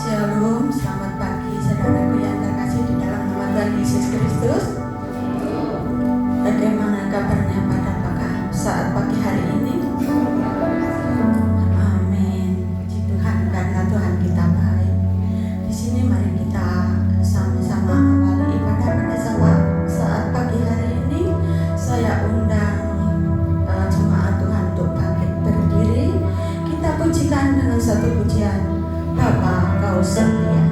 Shalom, selamat pagi saudaraku yang terkasih di dalam nama Tuhan Yesus Kristus. Bagaimana kabarnya pada saat pagi hari ini? Amin. Puji Tuhan karena Tuhan kita baik. Di sini mari kita sama-sama awali ibadah pada saat pagi hari ini. Saya undang jemaat Tuhan untuk bangkit berdiri. Kita pujikan dengan satu pujian. Bapa, Kau setia.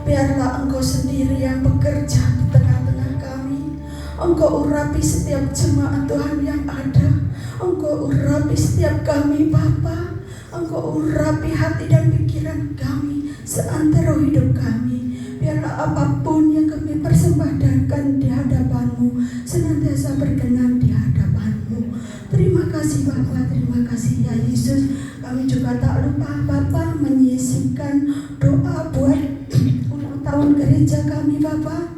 biarlah Engkau sendiri yang bekerja di tengah-tengah kami. Engkau urapi setiap jemaat Tuhan yang ada. Engkau urapi setiap kami Bapa. Engkau urapi hati dan pikiran kami seantero hidup kami. Biarlah apapun yang kami persembahkan di hadapan-Mu senantiasa berkenan di hadapan-Mu. Terima kasih Bapa, terima kasih ya Yesus. Kami juga tak lupa Bapa menyisipkan doa buat ulang tahun gereja kami Bapa,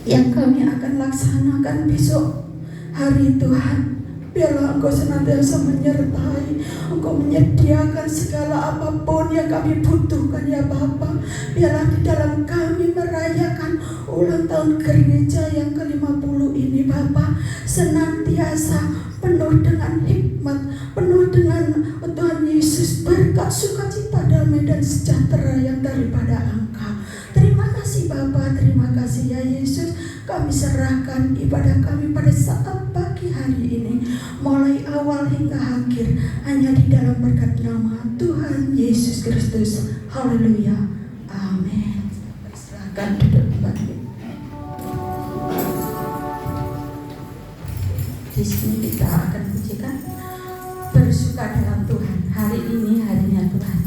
yang kami akan laksanakan besok hari Tuhan. Biarlah Engkau senantiasa menyertai, Engkau menyediakan segala apapun yang kami butuhkan ya Bapa. Biarlah di dalam kami merayakan ulang tahun gereja yang ke-50 ini Bapa, senantiasa penuh dengan hikmat, penuh dengan Tuhan Yesus berkat, sukacita, damai dan sejahtera yang daripada Engkau. Terima kasih Bapa, terima kasih ya Yesus. Kami serahkan ibadah kami pada saat pagi hari ini, mulai awal hingga akhir, hanya di dalam berkat nama Tuhan Yesus Kristus. Haleluya, amin. Silakan duduk kembali. Di sini kita akan pujikan bersuka dalam Tuhan. Hari ini harinya Tuhan.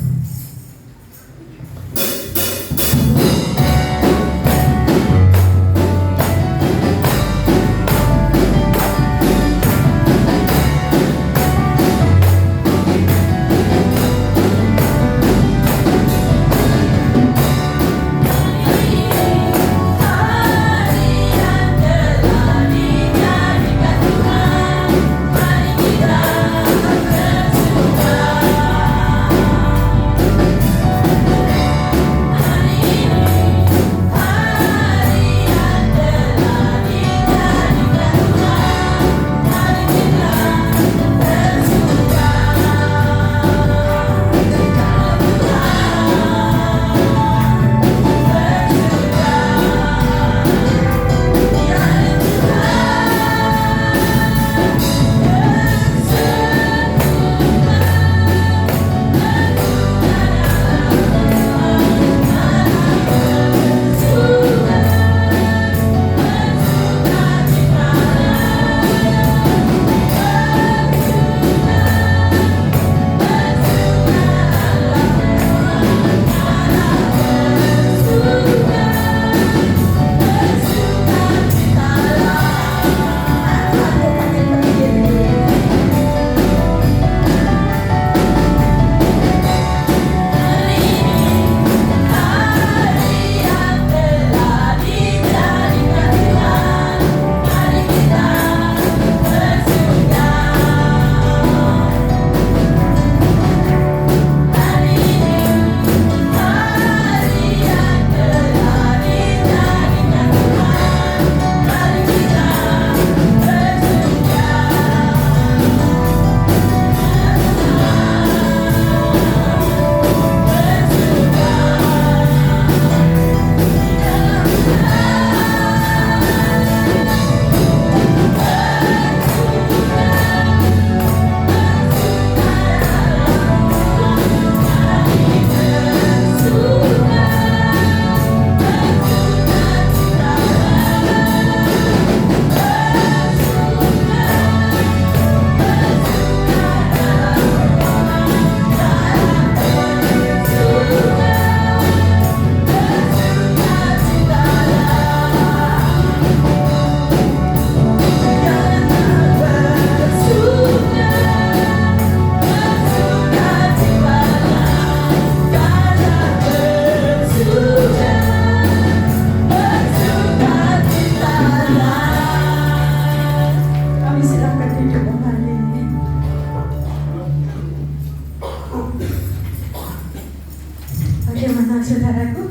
Bagaimana saudaraku?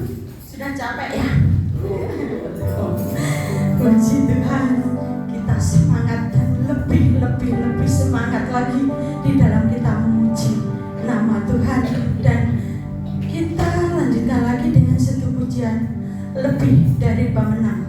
Sudah capek ya? Puji Tuhan, kita semangat dan lebih semangat lagi di dalam kita memuji nama Tuhan. Dan kita lanjutkan lagi dengan satu pujian, lebih dari pemenang.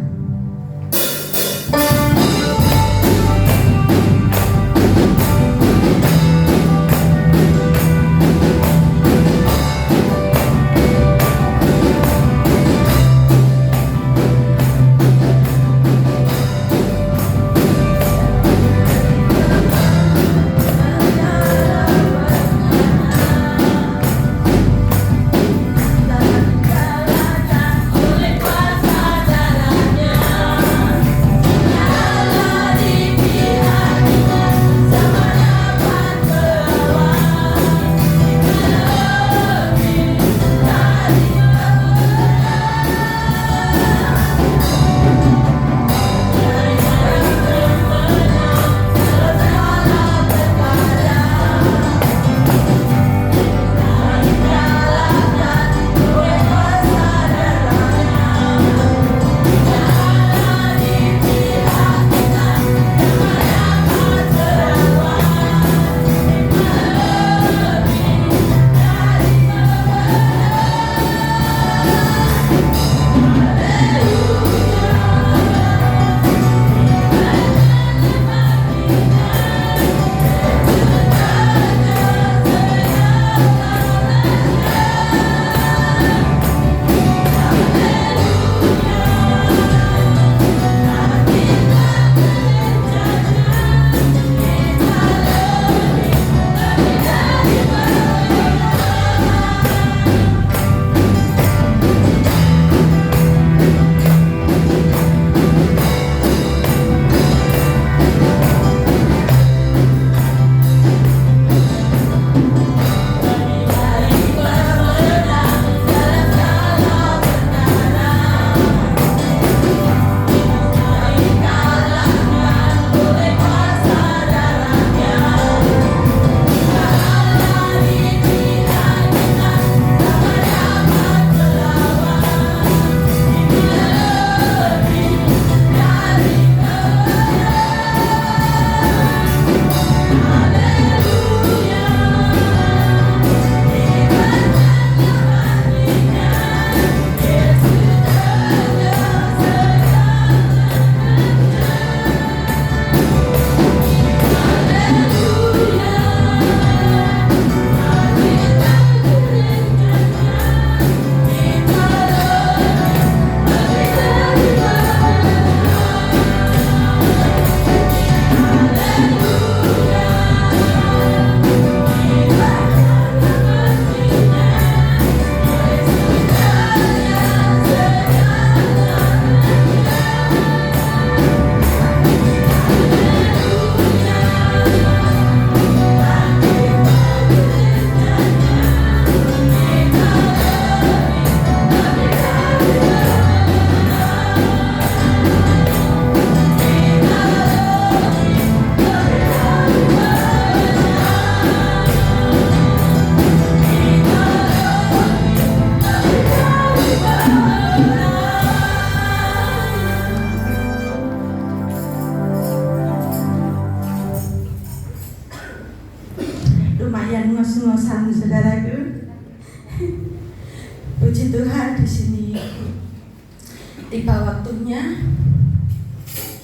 tiba waktunya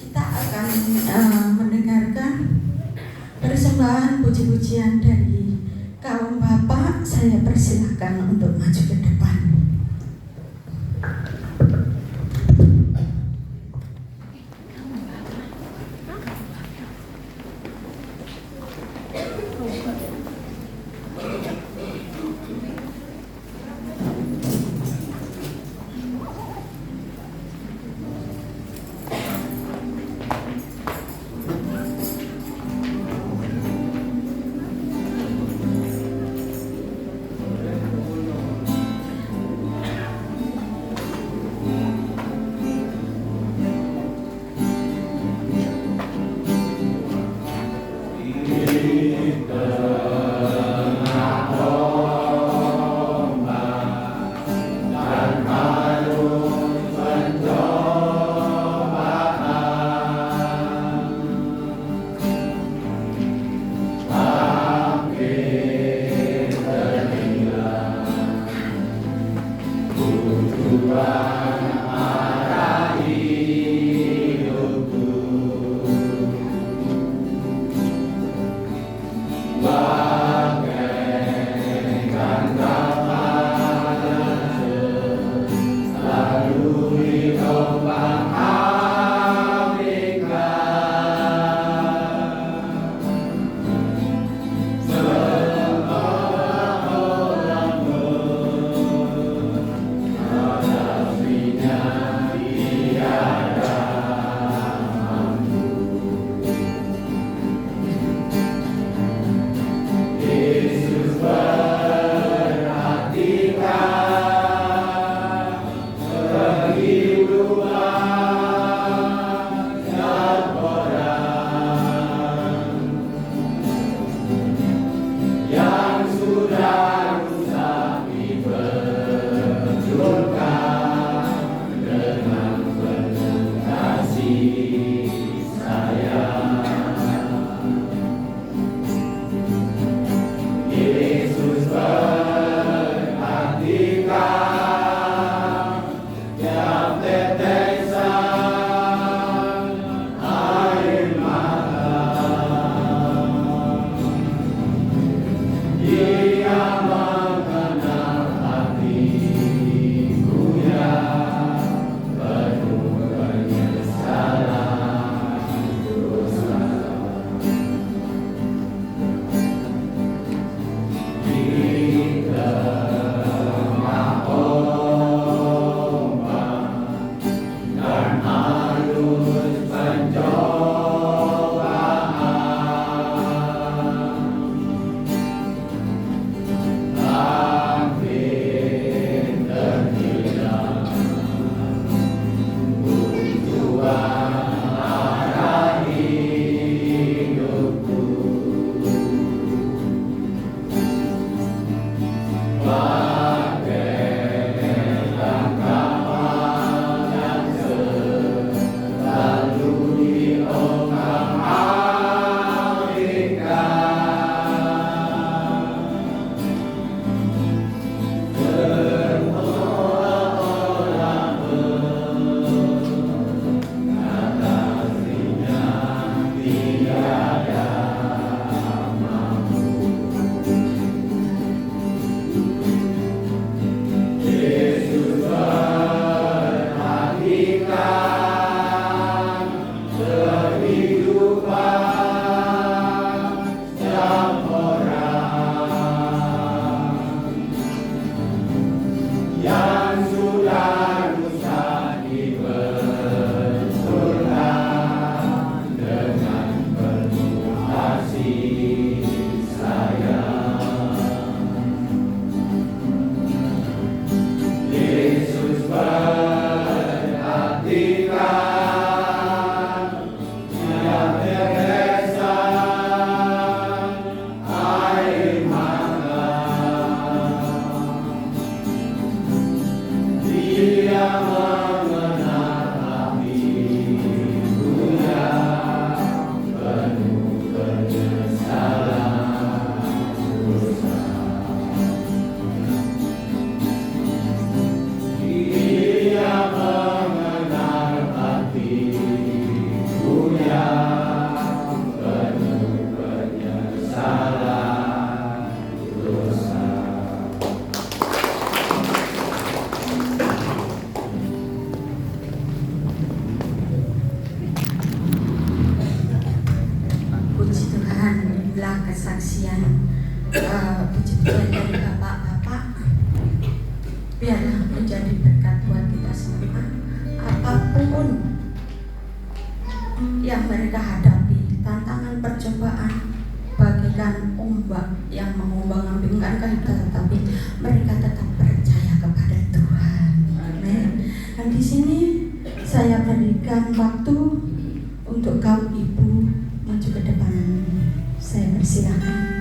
kita akan mendengarkan persembahan puji-pujian dari kaum bapak. Saya persilahkan untuk maju ke depan. Amen. puji-pujian dari Bapak-Bapak biarlah menjadi berkat buat kita semua. Apapun yang mereka hadapi, tantangan percobaan bagikan ombak yang mengombang-ambingkan kehidupan, tetapi mereka tetap percaya kepada Tuhan. Amin. Dan di sini saya berikan waktu untuk kaum ibu maju ke depan. Saya persilakan.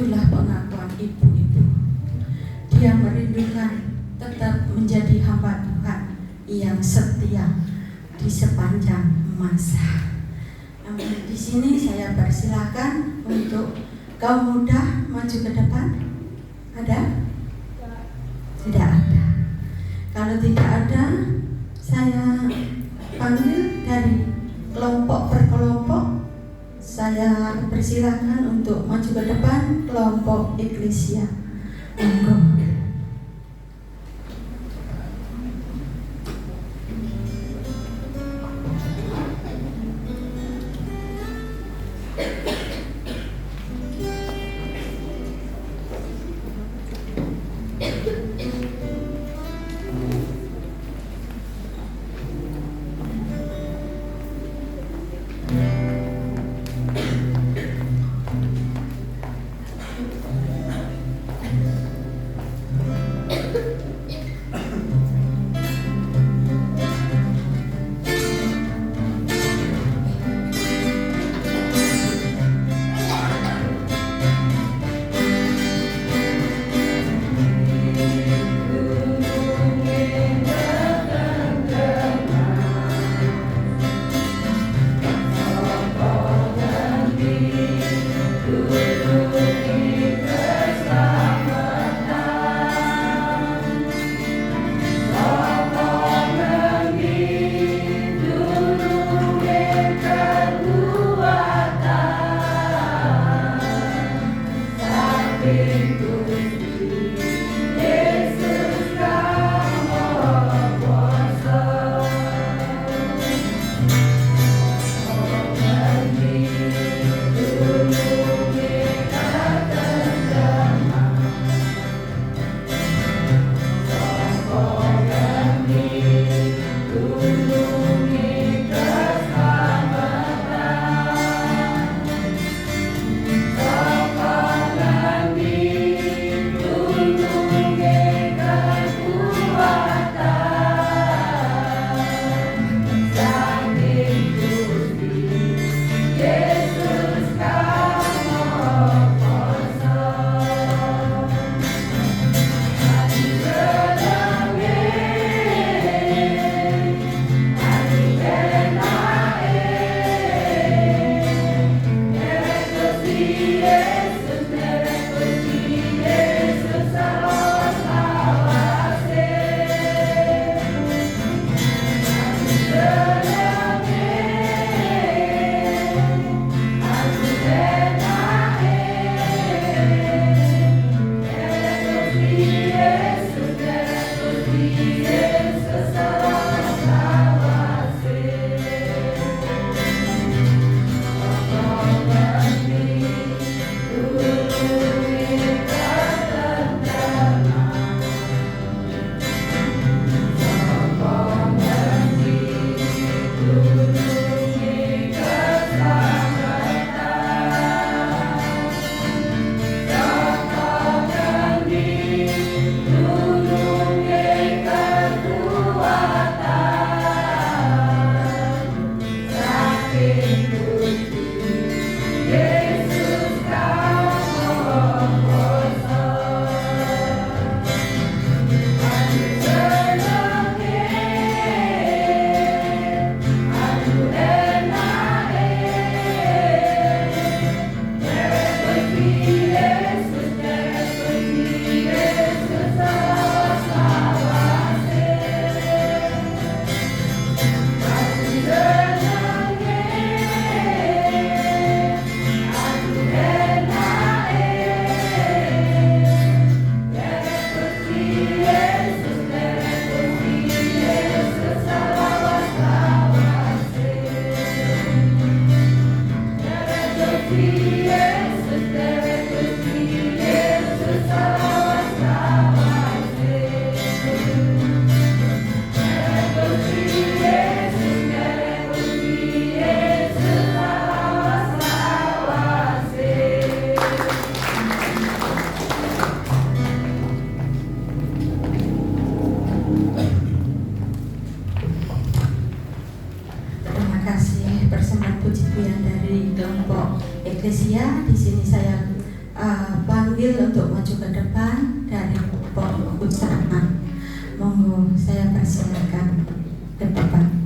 itulah pengakuan ibu-ibu. Dia merindukan tetap menjadi hamba Tuhan yang setia di sepanjang masa. Di sini saya persilakan untuk kaum muda maju ke depan. Ada? Tidak ada. Kalau tidak ada, saya panggil dari kelompok per kelompok. Saya persilakan untuk maju ke depan kelompok Eklesia. Monggo. panggil untuk maju ke depan dari pengutama. Monggo saya persilakan ke depan.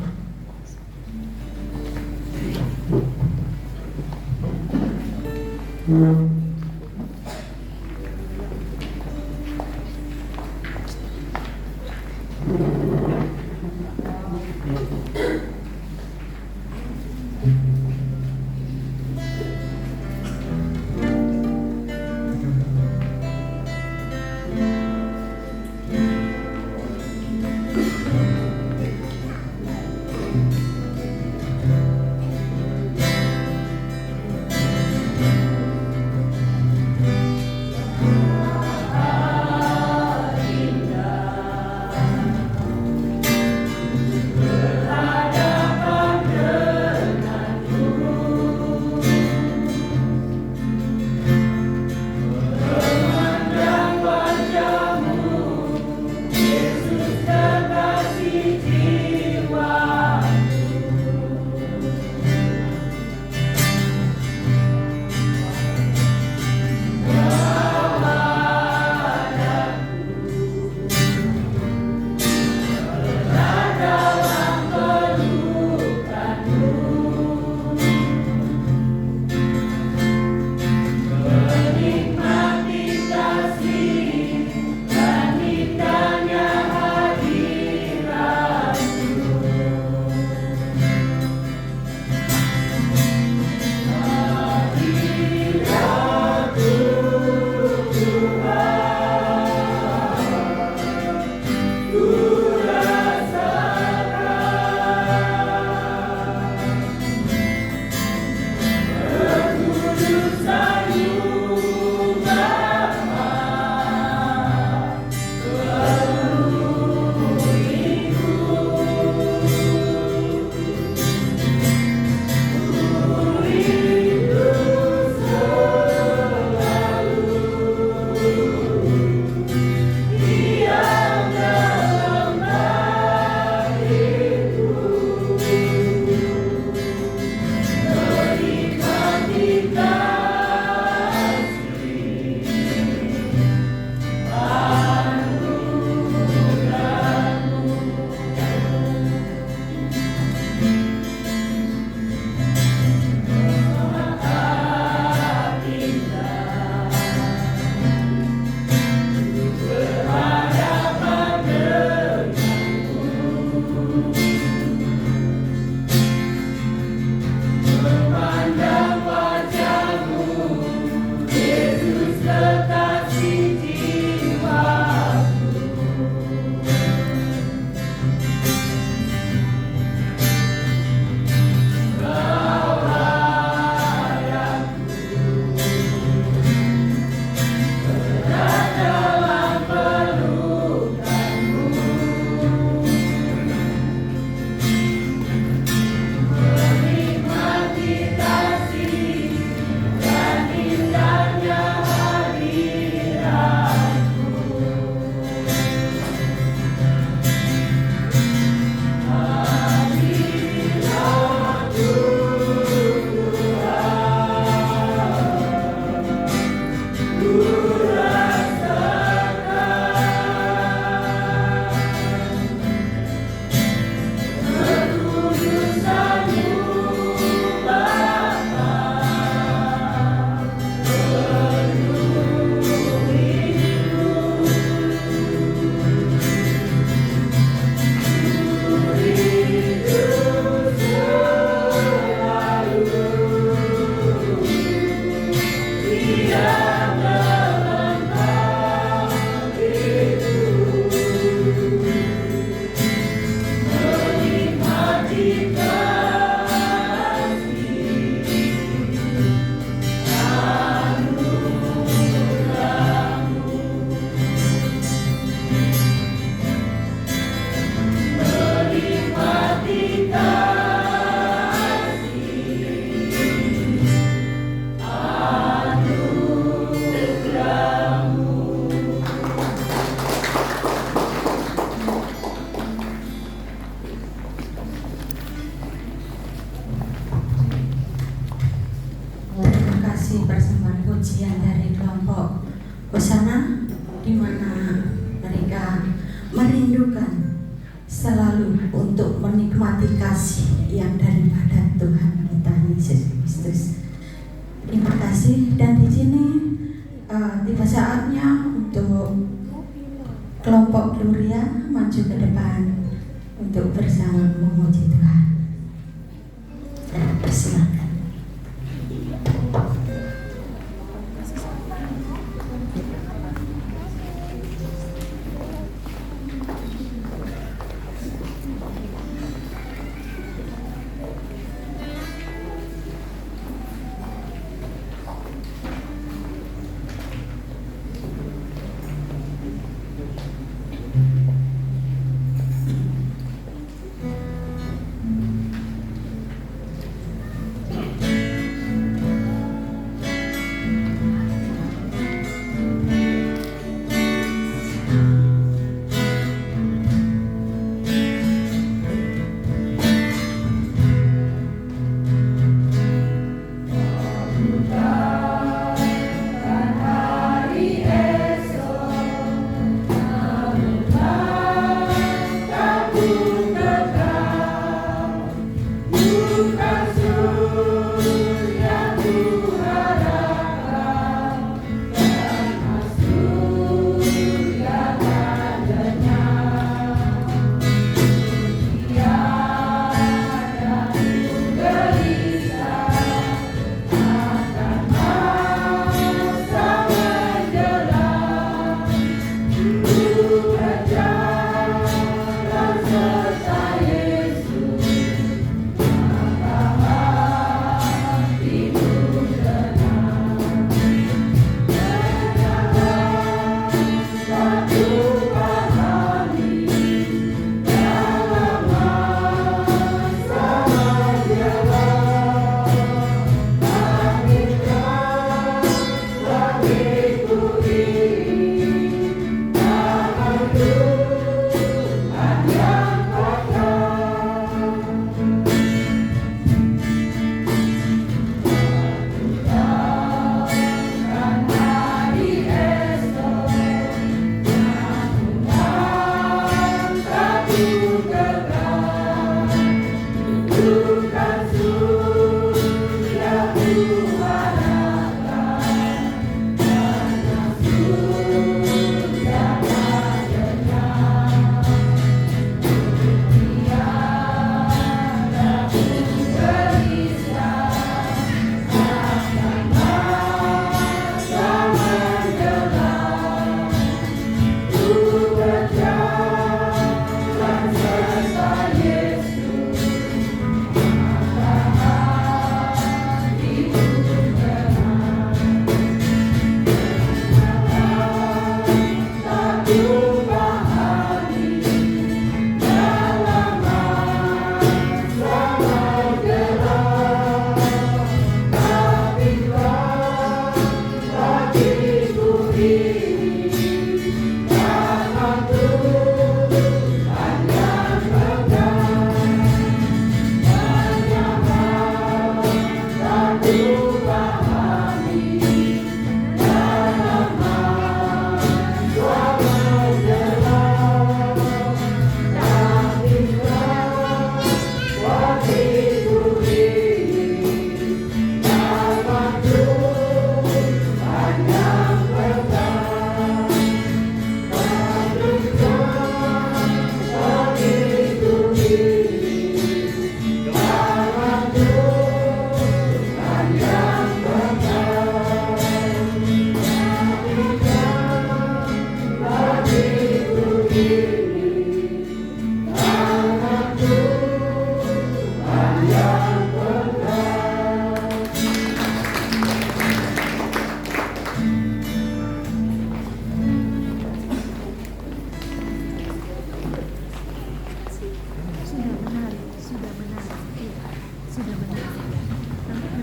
kasih persembahan pujian dari kelompok Hosana, di mana mereka merindukan selalu untuk menikmati kasih yang daripada Tuhan kita Yesus Kristus. Terima kasih. Dan di sini tiba saatnya untuk kelompok Gloria maju ke depan untuk bersama memuji Tuhan. Silakan.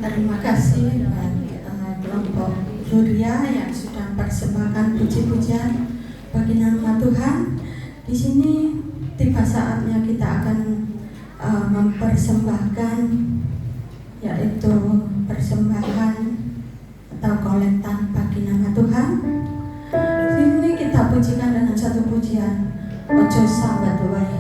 Terima kasih kelompok Gloria yang sudah persembahkan puji-pujian bagi nama Tuhan. Di sini tiba saatnya kita akan mempersembahkan, yaitu persembahan Wajo sambat wae.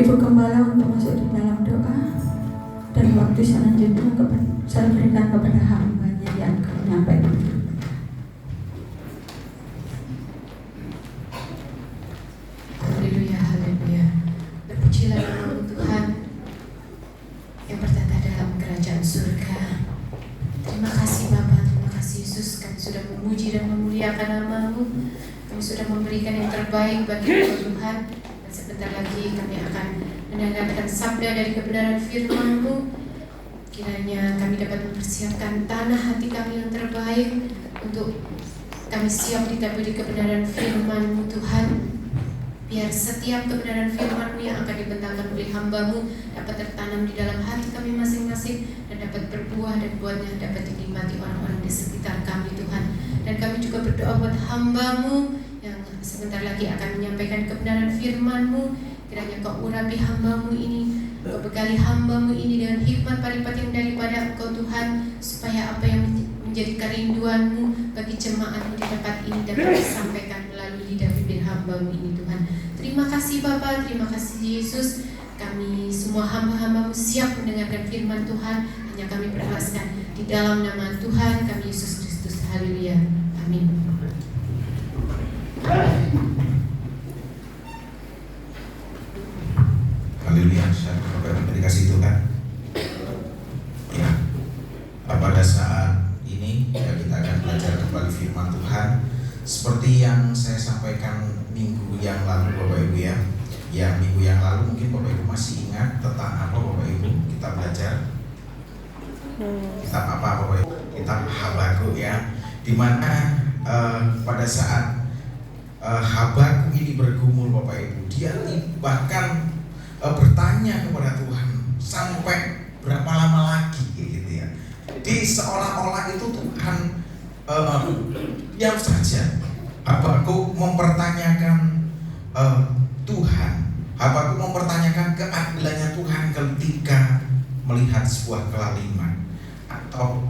Ibu Gembala untuk masuk di dalam doa, dan waktu selanjutnya saya berikan kepada hambanya yang akan menyampaikan. Haleluya, haleluya. Terpujilah nama Tuhan yang bertata dalam kerajaan surga. Terima kasih Bapa, terima kasih Yesus, kami sudah memuji dan memuliakan nama-Mu. Kami sudah memberikan yang terbaik bagi Tuhan. Dan sebentar lagi kami akan mendengarkan sabda dari kebenaran firman-Mu. Kiranya kami dapat mempersiapkan tanah hati kami yang terbaik untuk kami siap ditaburi kebenaran firman-Mu Tuhan. Biar setiap kebenaran firman-Mu yang akan dibentangkan oleh hamba-Mu dapat tertanam di dalam hati kami masing-masing dan dapat berbuah, dan buahnya dapat dinikmati orang-orang di sekitar kami Tuhan. Dan kami juga berdoa buat hamba-Mu yang sebentar lagi akan menyampaikan kebenaran firman-Mu. Kiranya Kau urapi hamba-Mu ini, Kau bekali hamba-Mu ini dengan hikmat paripat yang daripada Engkau Tuhan, supaya apa yang menjadi kerinduan-Mu bagi jemaat-Mu di tempat ini dapat disampaikan melalui lidah bibir hamba-Mu ini Tuhan. Terima kasih Bapa, terima kasih Yesus. Kami semua hamba-hamba-Mu siap mendengarkan firman Tuhan. Hanya kami berdoakan di dalam nama Tuhan kami Yesus Kristus. Haleluya. Amin. Haleluya, Bapak dikasih Tuhan. Ya, pada saat ini kita akan belajar kembali firman Tuhan. Seperti yang saya sampaikan minggu yang lalu Bapak Ibu ya. Ya, minggu yang lalu mungkin Bapak Ibu masih ingat tentang apa Bapak Ibu kita belajar? Kitab apa Bapak Ibu? Kitab Habakuk ya. Dimana pada saat Habakuk ini bergumul Bapak Ibu, dia bahkan bertanya kepada Tuhan sampai berapa lama lagi gitu ya. Jadi seolah-olah itu Tuhan diam saja. Habakuk mempertanyakan Tuhan. Habakuk mempertanyakan keadilannya Tuhan ketika melihat sebuah kelaliman atau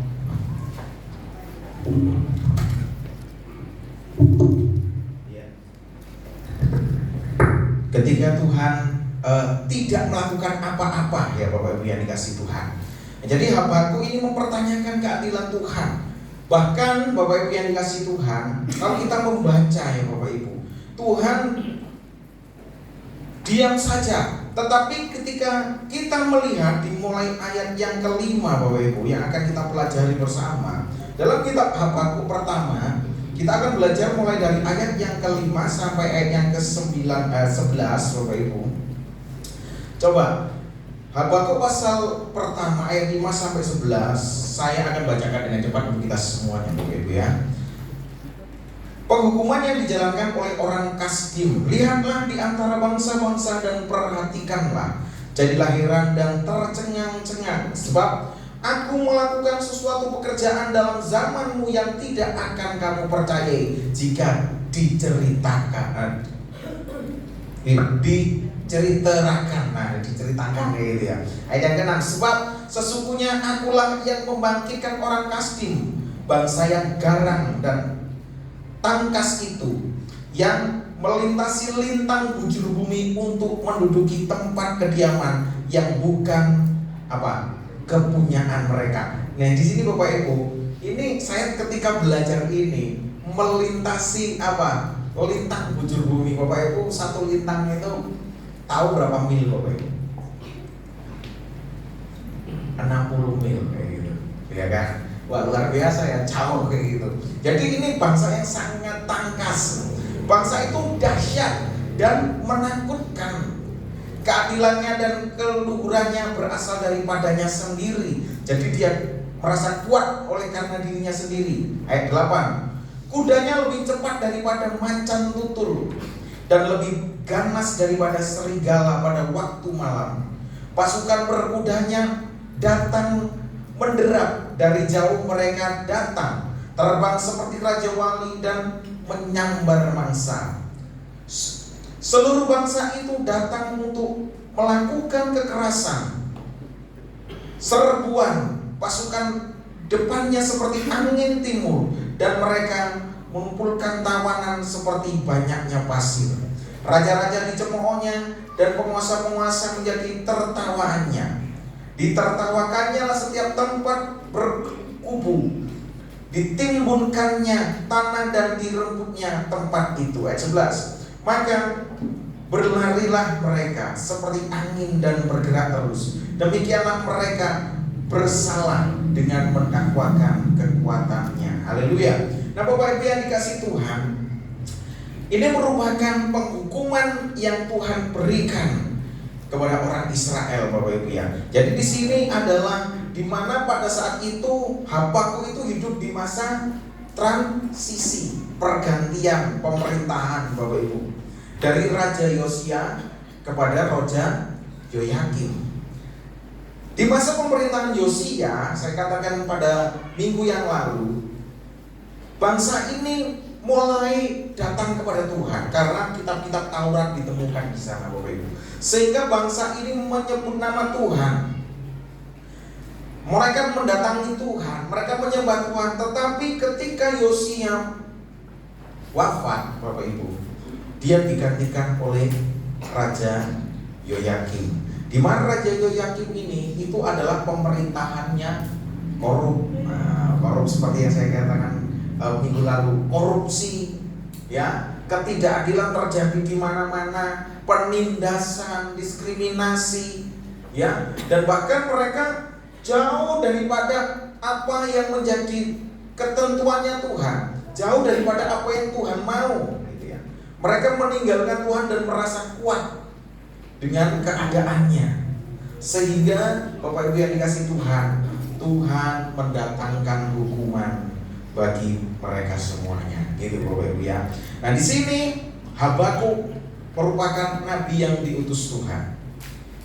ketika Tuhan tidak melakukan apa-apa ya Bapak Ibu yang dikasih Tuhan. Jadi Habakuk ini mempertanyakan keadilan Tuhan. Bahkan Bapak Ibu yang dikasih Tuhan, kalau kita membaca ya Bapak Ibu, Tuhan diam saja. Tetapi ketika kita melihat dimulai ayat yang kelima Bapak Ibu yang akan kita pelajari bersama dalam kitab Habakuk pertama, kita akan belajar mulai dari ayat yang kelima sampai ayat yang ke-11 Bapak Ibu. Coba Habakuk pasal pertama ayat 5 sampai 11. Saya akan bacakan dengan cepat untuk kita semuanya Bapak Ibu ya. Penghukuman yang dijalankan oleh orang Kasdim. Lihatlah di antara bangsa-bangsa dan perhatikanlah. Jadilah heran dan tercengang-cengang, sebab aku melakukan sesuatu pekerjaan dalam zamanmu yang tidak akan kamu percayai jika diceritakan. Diceritakan gitu ya. Ayat yang ke-6, sebab sesungguhnya akulah yang membangkitkan orang Kasdim, bangsa yang garang dan tangkas itu, yang melintasi lintang bujur bumi untuk menduduki tempat kediaman yang bukan kepunyaan mereka. Nah di sini Bapak Ibu, ini saya ketika belajar ini melintasi lintang bujur bumi. Bapak Ibu, satu lintang itu tahu berapa mil Bapak Ibu? 60 mil kayak gitu, ya kan? Wah luar biasa ya, jauh kayak gitu. Jadi ini bangsa yang sangat tangkas. Bangsa itu dahsyat dan menakutkan. Keadilannya dan keluhurannya berasal daripadanya sendiri. Jadi dia merasa kuat oleh karena dirinya sendiri. Ayat 8, kudanya lebih cepat daripada macan tutul dan lebih ganas daripada serigala pada waktu malam. Pasukan berkudanya datang menderap, dari jauh mereka datang, terbang seperti raja wali dan menyambar mangsa. Seluruh bangsa itu datang untuk melakukan kekerasan. Serbuan pasukan depannya seperti angin timur, dan mereka mengumpulkan tawanan seperti banyaknya pasir. Raja-raja dicemoohnya dan penguasa-penguasa menjadi tertawaannya. Ditertawakannya lah setiap tempat berkubu. Ditimbunkannya tanah dan dirembutnya tempat itu. Ayat 11. Maka berlarilah mereka seperti angin dan bergerak terus. Demikianlah mereka bersalah dengan mendakwakan kekuatannya. Haleluya. Nah, Bapak Ibu yang dikasih Tuhan, ini merupakan penghukuman yang Tuhan berikan kepada orang Israel, Bapak Ibu ya. Jadi di sini adalah di mana pada saat itu Habakuk itu hidup di masa transisi, pergantian pemerintahan, Bapak Ibu. Dari Raja Yosia kepada Raja Yoyakim. Di masa pemerintahan Yosia, saya katakan pada minggu yang lalu, bangsa ini mulai datang kepada Tuhan karena kitab-kitab Taurat ditemukan di sana, Bapak Ibu. Sehingga bangsa ini menyebut nama Tuhan. Mereka mendatangi Tuhan, mereka menyembah Tuhan. Tetapi ketika Yosia wafat, Bapak Ibu, dia digantikan oleh Raja Yoyakim. Di mana Raja Yoyakim ini itu adalah pemerintahannya korup. Korup seperti yang saya katakan minggu lalu, korupsi, ya, ketidakadilan terjadi di mana-mana, penindasan, diskriminasi, ya, dan bahkan mereka jauh daripada apa yang menjadi ketentuannya Tuhan, jauh daripada apa yang Tuhan mau, gitu ya. Mereka meninggalkan Tuhan dan merasa kuat dengan keadaannya, sehingga Bapak Ibu yang dikasih Tuhan, Tuhan mendatangkan hukuman bagi mereka semuanya, gitu Bapak Ibu ya. Nah di sini Habakuk merupakan nabi yang diutus Tuhan.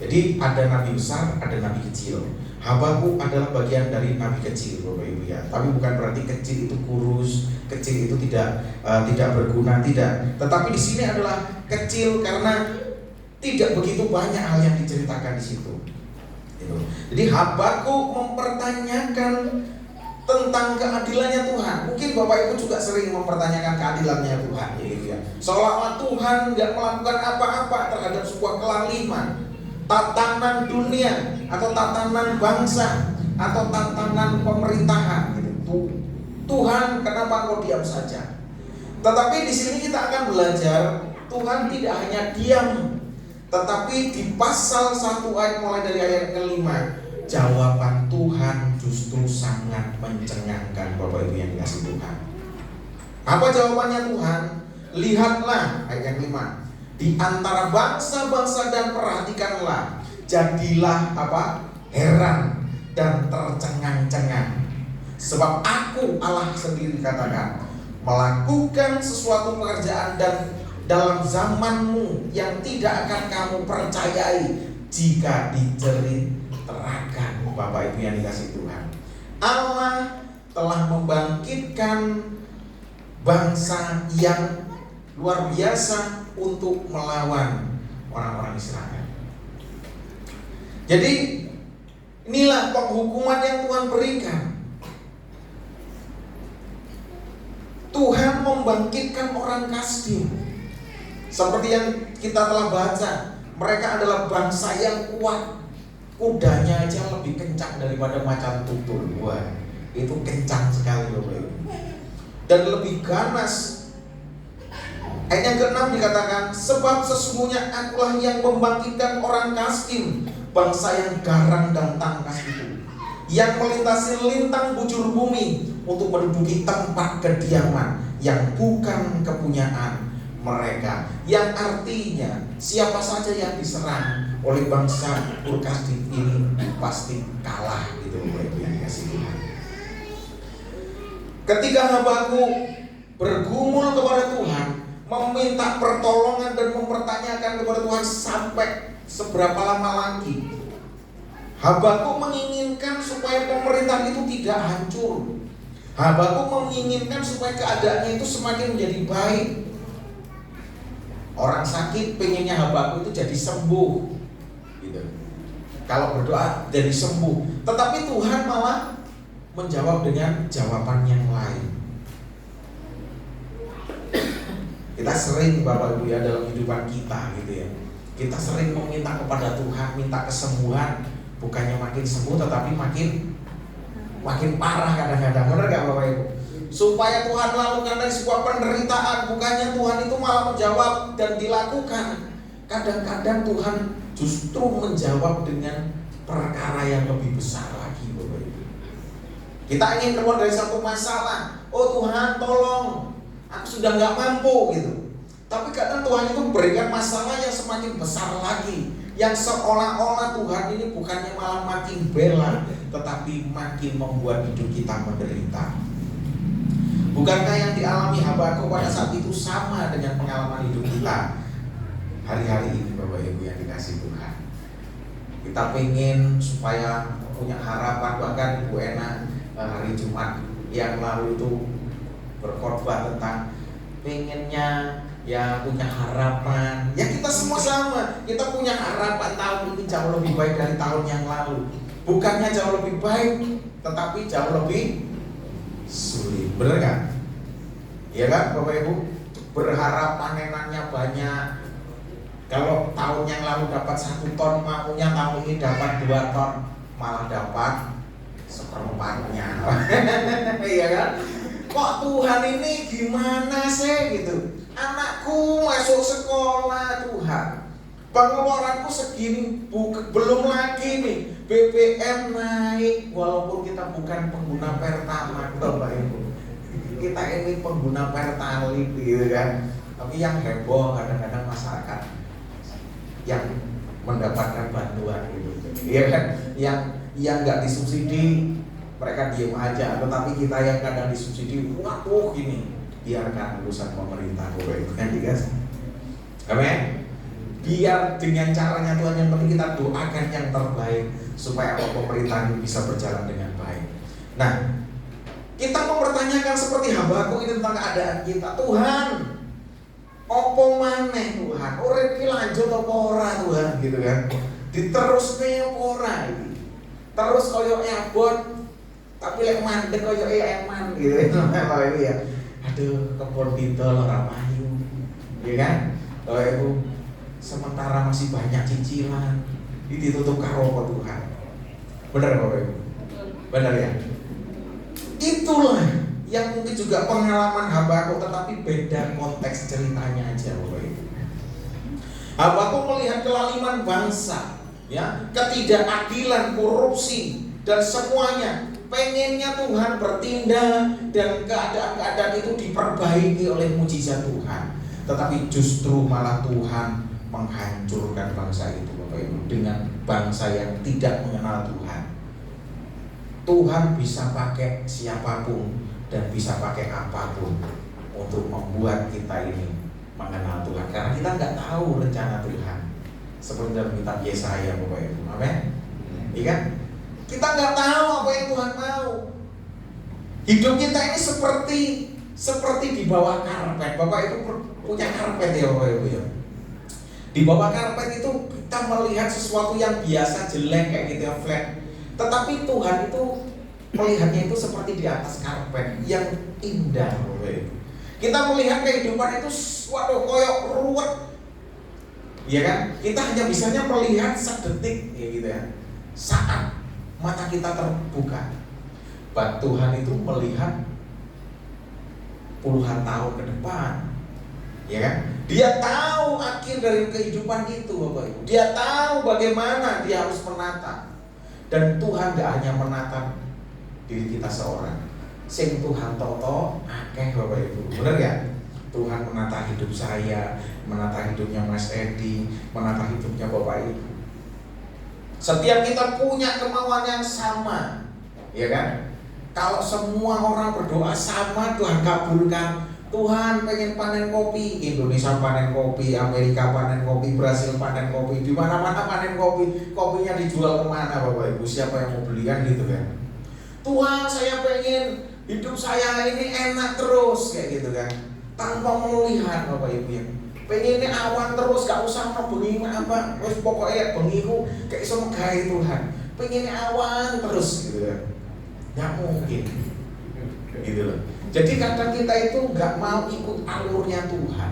Jadi ada nabi besar, ada nabi kecil. Habakuk adalah bagian dari nabi kecil, Bapak Ibu ya. Tapi bukan berarti kecil itu kurus, kecil itu tidak berguna, tidak. Tetapi di sini adalah kecil karena tidak begitu banyak hal yang diceritakan di situ. Gitu. Jadi Habakuk mempertanyakan tentang keadilannya Tuhan. Mungkin Bapak Ibu juga sering mempertanyakan keadilannya Tuhan, gitu ya. Seolah-olah Tuhan tidak melakukan apa-apa terhadap sebuah kelaliman, tatanan dunia, atau tatanan bangsa, atau tatanan pemerintahan. Gitu. Tuhan, kenapa Engkau diam saja? Tetapi di sini kita akan belajar Tuhan tidak hanya diam, tetapi di pasal 1 ayat mulai dari ayat ke-5, jawaban Tuhan justru sangat mencengangkan, Bapak Ibu yang dikasih Tuhan. Apa jawabannya Tuhan? Lihatlah ayat yang 5. Di antara bangsa-bangsa dan perhatikanlah, jadilah apa? Heran dan tercengang-cengang. Sebab aku Allah sendiri katakan, melakukan sesuatu pekerjaan dan dalam zamanmu yang tidak akan kamu percayai jika diceritakan. Bapak Ibu yang dikasih Tuhan, Allah telah membangkitkan bangsa yang luar biasa untuk melawan orang-orang Israel. Jadi inilah penghukuman yang Tuhan berikan. Tuhan membangkitkan orang Kasdim. Seperti yang kita telah baca, mereka adalah bangsa yang kuat. Kudanya aja lebih kencang daripada macan tutul. Wah, itu kencang sekali, Bapak Ibu. Dan lebih ganas. Ayat yang ke-6 dikatakan, sebab sesungguhnya akulah yang membangkitkan orang Kasdim, bangsa yang garang dan tangkas itu, yang melintasi lintang bujur bumi untuk menduduki tempat kediaman yang bukan kepunyaan mereka. Yang artinya siapa saja yang diserang oleh bangsa Ur-Kasdim ini pasti kalah, gitu Bapak Ibu yang dikasih Tuhan. Ketika Habakuk bergumul kepada Tuhan, meminta pertolongan dan mempertanyakan kepada Tuhan sampai seberapa lama lagi, Habakuk menginginkan supaya pemerintahan itu tidak hancur. Habakuk menginginkan supaya keadaannya itu semakin menjadi baik. Orang sakit pengennya Habakuk itu jadi sembuh, gitu. Kalau berdoa jadi sembuh. Tetapi Tuhan malah menjawab dengan jawaban yang lain. Kita sering Bapak Ibu ya dalam kehidupan kita gitu ya. Kita sering meminta kepada Tuhan, minta kesembuhan, bukannya makin sembuh tetapi makin parah kadang-kadang. Benar gak Bapak Ibu? Supaya Tuhan lakukan dari sebuah penderitaan, bukannya Tuhan itu malah menjawab dan dilakukan. Kadang-kadang Tuhan justru menjawab dengan perkara yang lebih besar lagi Bapak Ibu. Kita ingin keluar dari satu masalah, oh Tuhan tolong, aku sudah gak mampu gitu. Tapi kadang Tuhan itu berikan masalah yang semakin besar lagi, yang seolah-olah Tuhan ini bukannya malah makin bela, tetapi makin membuat hidup kita menderita. Bukankah yang dialami Habakuk pada saat itu sama dengan pengalaman hidup kita hari-hari ini Bapak Ibu yang dikasih Tuhan? Kita pengen supaya punya harapan, bahkan Ibu Ena hari Jumat yang lalu itu berkhotbah tentang pengennya ya punya harapan. Ya kita semua sama, kita punya harapan tahun ini jauh lebih baik dari tahun yang lalu. Bukannya jauh lebih baik, tetapi jauh lebih sulit. Bener kan? Iya kan Bapak Ibu? Berharap panenannya banyak. Kalau tahun yang lalu dapat 1 ton, maunya tahun ini dapat 2 ton, malah dapat seperempatnya. Iya kan? Kok Tuhan ini gimana sih gitu? Anakku masuk sekolah Tuhan, pengeluaranku segini, belum lagi nih BBM naik. Walaupun kita bukan pengguna Pertamax Bapak Ibu, kita ini pengguna Pertalite gitu kan. Tapi yang heboh kadang-kadang masyarakat yang mendapatkan bantuan gitu, iya kan? Yang nggak disubsidi mereka diem aja, tetapi kita yang kadang disubsidi, waduh gini. Biarkan urusan pemerintah Bapak Ibu kan dikasih. Amin. Biar dengan caranya Tuhan, yang penting kita doakan yang terbaik supaya pemerintah ini bisa berjalan dengan baik. Nah, kita mempertanyakan seperti Habakuk ini tentang keadaan kita. Tuhan, opo maneh Tuhan? Urip iki lanjut apa ora Tuhan gitu kan? Diterusne apa ora iki? Terus koyo abot tapi lek mandek koyo eman gitu. Bapak Ibu ya. Aduh, kebon bintol ora payu. Ya kan? Bapak Ibu, sementara masih banyak cicilan, ditutup karo apa Tuhan. Benar Bapak Ibu? Benar ya? Itulah yang mungkin juga pengalaman Habakuk, tetapi beda konteks ceritanya aja Bapak Ibu. Habakuk melihat kelaliman bangsa, ya, ketidakadilan, korupsi dan semuanya. Pengennya Tuhan bertindak dan keadaan-keadaan itu diperbaiki oleh mujizat Tuhan. Tetapi justru malah Tuhan menghancurkan bangsa itu Bapak Ibu, dengan bangsa yang tidak mengenal Tuhan. Tuhan bisa pakai siapapun dan bisa pakai apapun untuk membuat kita ini mengenal Tuhan. Karena kita nggak tahu rencana Tuhan. Seperti dalam kitab Yesaya Bapak Ibu. Amin. Iya kan? Kita nggak tahu apa yang Tuhan mau. Hidup kita ini seperti di bawah karpet. Bapak itu punya karpet ya Bapak Ibu ya. Di bawah karpet itu kita melihat sesuatu yang biasa jelek kayak gitu ya, flat. Tetapi Tuhan itu melihatnya itu seperti di atas karpet yang indah Bapak Ibu. Kita melihat kehidupan itu waduh koyok ruwet. Iya kan? Kita hanya bisanya melihat sedetik ya gitu ya. Saat mata kita terbuka, Tuhan itu melihat puluhan tahun ke depan, ya kan? Dia tahu akhir dari kehidupan itu, Bapak Ibu. Dia tahu bagaimana dia harus menata. Dan Tuhan gak hanya menata diri kita seorang, sing Tuhan toto akeh Bapak Ibu. Benar ya? Tuhan menata hidup saya, menata hidupnya Mas Edi, menata hidupnya Bapak Ibu. Setiap kita punya kemauan yang sama, ya kan? Kalau semua orang berdoa sama, Tuhan kabulkan. Tuhan pengen panen kopi, Indonesia panen kopi, Amerika panen kopi, Brasil panen kopi, di mana-mana panen kopi. Kopinya dijual kemana Bapak Ibu? Siapa yang mau beli kan gitu kan? Tuhan, saya pengen hidup saya ini enak terus kayak gitu kan? Tanpa melihat Bapak Ibu ya. Pengennya awan terus, gak usah bengi apa, wes pokoknya bengiku kayak iso megawe Tuhan. Pengennya awan terus gitu kan. Gak mungkin. Gitu loh. Jadi kadang kita itu gak mau ikut alurnya Tuhan.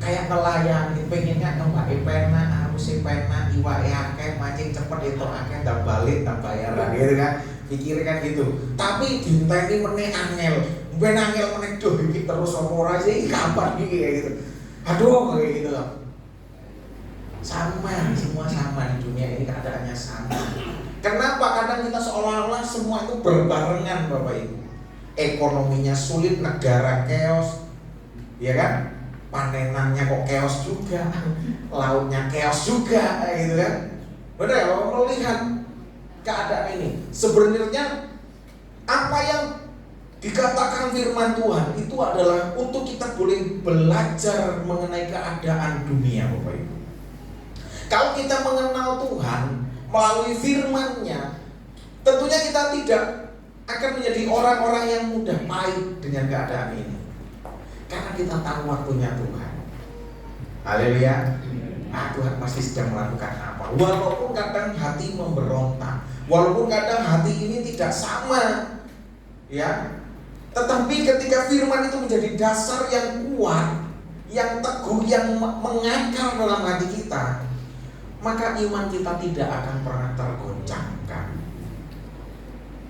kayak nelayan, pengennya nembake pena, harusnya pena, iwake akeh, mancing cepet itu akeh, tak balik, tak bayaran gitu kan. Pikir kan gitu. Tapi dinteni meneh angel. Ben angel meneh duh iki terus apa ora sih kapan iki kayak gitu. Aduh kayak gitu loh. Sama, semua sama di dunia ini keadaannya sama. Kenapa kadang kita seolah-olah semua itu berbarengan Bapak Ibu. Ekonominya sulit, negara chaos, ya kan? Panenannya kok chaos juga, lautnya chaos juga, gitu kan? Benar ya, Bapak melihat keadaan ini. Sebenarnya apa yang dikatakan firman Tuhan itu adalah untuk kita boleh belajar mengenai keadaan dunia, Bapak Ibu. Kalau kita mengenal Tuhan melalui firman-Nya, tentunya kita tidak akan menjadi orang-orang yang mudah pahit dengan keadaan ini. Karena kita tahu waktunya Tuhan. Haleluya. Tuhan pasti sedang melakukan apa. Walaupun kadang hati memberontak, walaupun kadang hati ini tidak sama, ya. Tetapi ketika firman itu menjadi dasar yang kuat, yang teguh, yang mengakar dalam hati kita, maka iman kita tidak akan pernah tergoncangkan.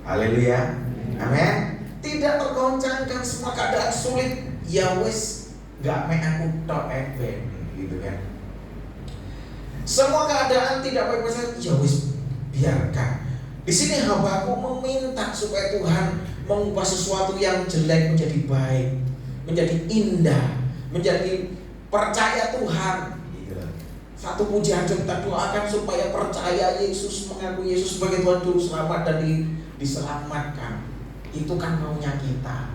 Haleluya. Amin. Tidak tergoncangkan semua keadaan sulit. Ya wis, gak mek aku tok eben gitu kan. Semua keadaan tidak baik-baik saja, ya wis biarkan. Di sini hambaku meminta supaya Tuhan mengubah sesuatu yang jelek menjadi baik, menjadi indah, menjadi percaya Tuhan. Gitu. Satu pujian kita doakan supaya percaya Yesus, mengaku Yesus sebagai Tuhan Juru Selamat dan diselamatkan. Itu kan maunya kita.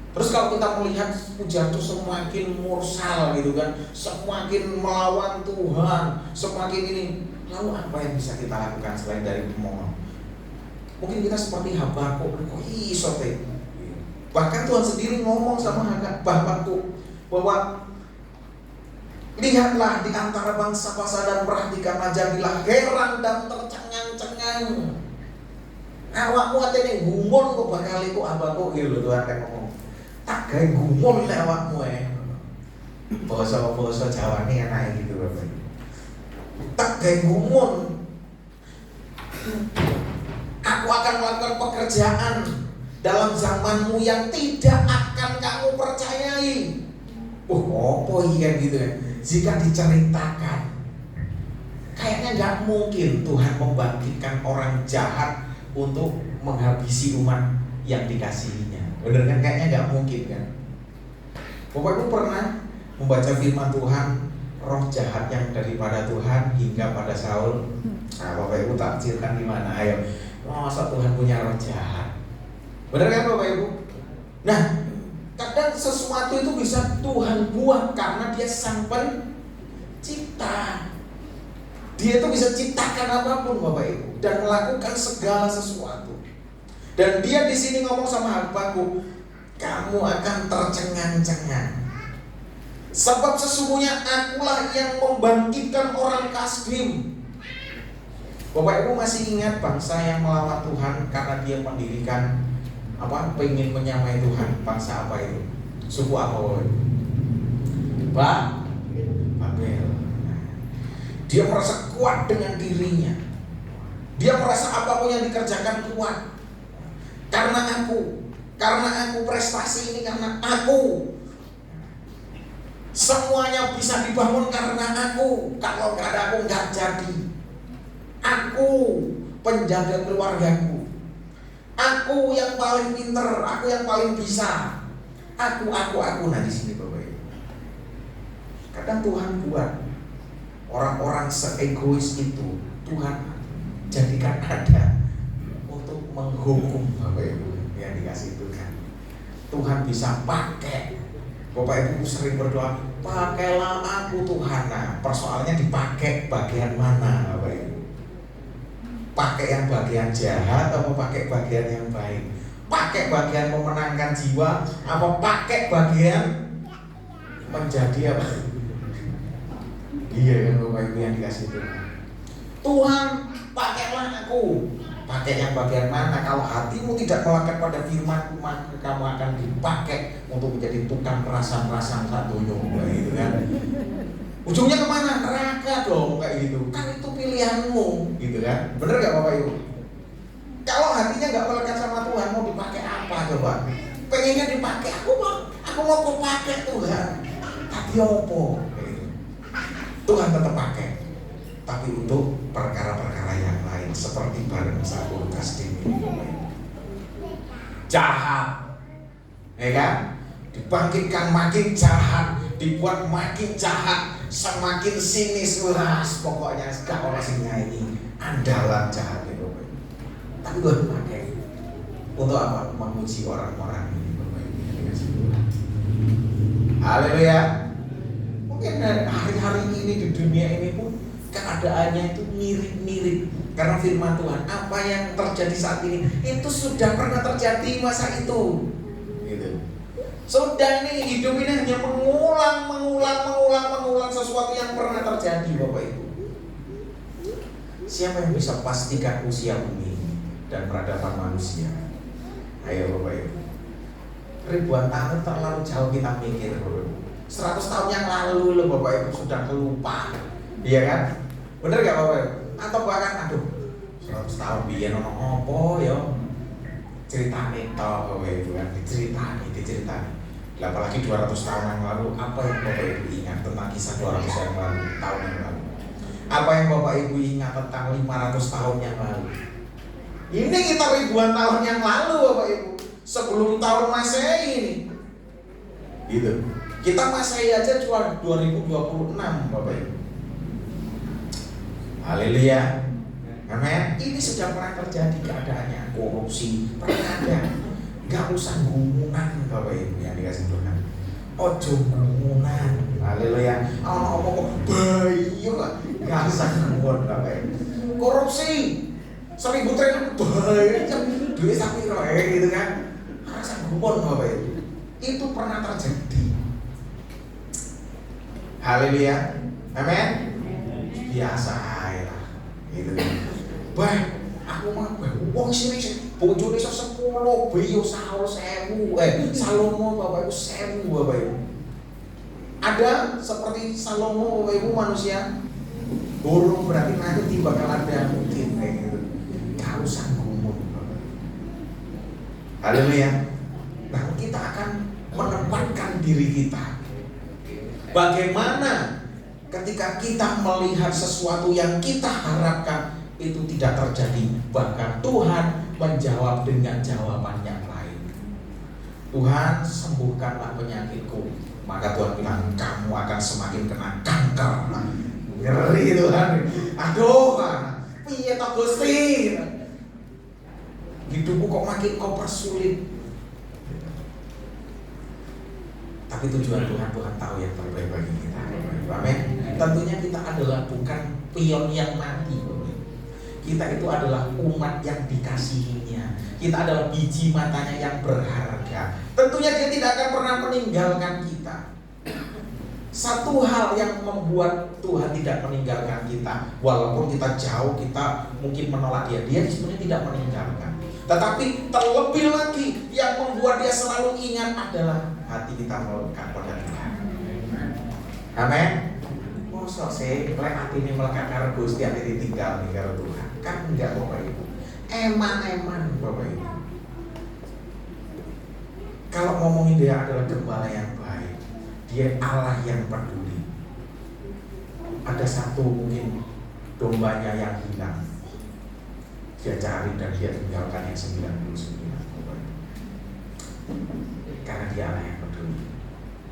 Terus kalau kita melihat pujian itu semakin mursal gitu kan, semakin melawan Tuhan, semakin ini, lalu apa yang bisa kita lakukan selain dari memohon? Mungkin kita seperti Habakuk, bahkan Tuhan sendiri ngomong sama Habakuk bahwa lihatlah di antara bangsa-bangsa dan perhatikanlah, jadilah heran dan tercengang-cengang. Awakmu atene gumun kok bakal iku Habakuk gitu Tuhan kan ngomong. Tak gawe gumun lek awakmu Basa-basa Jawane enake gitu Bapak. Tak gawe gumun. Aku akan melakukan pekerjaan dalam zamanmu yang tidak akan kamu percayai. Apa iya gitu ya? Jika diceritakan, kayaknya nggak mungkin Tuhan membangkitkan orang jahat untuk menghabisi umat yang dikasihinya. Bener kan? Kayaknya nggak mungkin kan? Bapak Ibu pernah membaca firman Tuhan, roh jahat yang daripada Tuhan hingga pada Saul. Nah, Bapak Ibu tafsirkan di mana? Ayo, masa Tuhan punya roh jahat? Bener kan Bapak Ibu? Nah, kadang sesuatu itu bisa Tuhan buat karena Dia sang pencipta. Dia itu bisa ciptakan apapun Bapak Ibu dan melakukan segala sesuatu. Dan Dia di sini ngomong sama Habakuk, kamu akan tercengang-cengang. Sebab sesungguhnya akulah yang membangkitkan orang Kasdim. Bapak Ibu masih ingat bangsa yang melawan Tuhan karena dia mendirikan pengen menyamai Tuhan. Bangsa apa itu? Suku apa Bapak Ibu? Babel. Dia merasa kuat dengan dirinya. Dia merasa apapun yang dikerjakan kuat. Karena aku prestasi ini karena aku. Semuanya bisa dibangun karena aku. Kalau nggak ada aku nggak jadi. Aku penjaga keluargaku. Aku yang paling pinter, aku yang paling bisa. Aku. Nah di sini Bapak Ibu. Kadang Tuhan buat orang-orang seegois itu Tuhan jadikan ada untuk menghukum Bapak Ibu yang dikasih Tuhan. Tuhan bisa pakai. Bapak Ibu sering berdoa, pakailah aku Tuhan. Nah, persoalannya dipakai bagian mana Bapak Ibu? Pakai yang bagian jahat atau pakai bagian yang baik? Pakai bagian memenangkan jiwa atau pakai bagian menjadi apa? Iya kan Bapak Ibu yang dikasih Tuhan. Tuhan pakailah aku. Pakai yang bagian mana? Kalau hatimu tidak melekat pada firman-Ku, maka kamu akan dipakai untuk menjadi tukang rasan-rasan satunya, gitu kan? Ujungnya kemana? Neraka dong, kayak gitu. Kan itu pilihanmu, gitu kan? Bener gak Bapak Ibu? Kalau hatinya nggak melekat sama Tuhan, mau dipakai apa coba? Pengennya dipakai, aku mau kau pakai Tuhan. Tapi opo? Gitu. Tuhan tetap pakai, tapi untuk perkara-perkara yang lain, seperti bareng Saul Kasdim ini, jahat, ya kan? Dibangkitkan makin jahat, dibuat makin jahat, semakin sinis, keras, pokoknya gak orang sing nyanyi andalan jahat itu. Tapi Tuhan pakai untuk apa? Memuji orang-orang ini. Haleluya. Mungkin hari-hari ini di dunia ini pun keadaannya itu mirip-mirip, karena firman Tuhan, apa yang terjadi saat ini itu sudah pernah terjadi masa itu, gitu. Sudah, ini hidup ini hanya mengulang sesuatu yang pernah terjadi, Bapak Ibu. Siapa yang bisa pastikan usia bumi dan peradaban manusia? Ayo Bapak Ibu. Ribuan tahun terlalu jauh kita mikir, Bapak Ibu. 100 tahun yang lalu loh Bapak Ibu sudah kelupa, iya kan? Bener gak Bapak Ibu? Atau bahkan 100 tahun biar ono opo ya ceritane toh Bapak Ibu kan, diceritani. Apalagi 200 tahun yang lalu, apa yang Bapak Ibu ingat tentang kisah 200 tahun yang lalu? Apa yang Bapak Ibu ingat tentang 500 tahun yang lalu? Ini kita ribuan tahun yang lalu Bapak Ibu, sebelum tahun Masehi ini, gitu. Kita Masehi aja cuma 2026 Bapak Ibu. Haleluya. Amin. Ini sudah pernah terjadi keadaannya, korupsi pernah ada. Gak usah gumunan Bapak Ibu yang dikasih Tuhan. Ojo gumunan. Haleluya. Ono apa kok bayi kok. Gak usah gumun Bapak Ibu. Korupsi 1.000 triliun bayi duit sapi roe gitu kan. Rasa gumun Bapak Ibu. Itu pernah terjadi. Haleluya. Amin. Biasa aja lah. Gitu. Bah, aku mah wong sini bojone 10 biyo Saul 1000 Salomo Bapak Ibu 1000 Bapak Ibu. Ada seperti Salomo Bapak Ibu manusia? Burung, berarti nanti bakal ada mungkin kayak gitu. Gak usah gumun Bapak. Haleluya. Nah, kita akan menempatkan diri kita. Bagaimana ketika kita melihat sesuatu yang kita harapkan itu tidak terjadi, bahkan Tuhan menjawab dengan jawaban yang lain. Tuhan, sembuhkanlah penyakitku. Maka Tuhan bilang, kamu akan semakin kena kanker. Ngeri Tuhan. Aduh, piye to Gusti? Hidupku kok makin kau persulit. Tapi tujuan Tuhan tahu yang terbaik bagi kita. Amin. Tentunya kita adalah bukan pion yang mati. Kita itu adalah umat yang dikasihinya. Kita adalah biji matanya yang berharga. Tentunya dia tidak akan pernah meninggalkan kita. Satu hal yang membuat Tuhan tidak meninggalkan kita, walaupun kita jauh, kita mungkin menolak dia, dia sebenarnya tidak meninggalkan. Tetapi terlebih lagi yang membuat dia selalu ingat adalah hati kita melekat pada Tuhan. Amin. Mosok sih, lek atine melekat karo Gusti, ati ditinggal ning karo Tuhan. Kan enggak Bapak Ibu. Eman Bapak Ibu. Kalau ngomongin dia adalah gembala yang baik, dia Allah yang peduli. Ada satu mungkin dombanya yang hilang, dia cari dan dia tinggalkan yang 99 Bapak Ibu. Karena dia Allah yang peduli.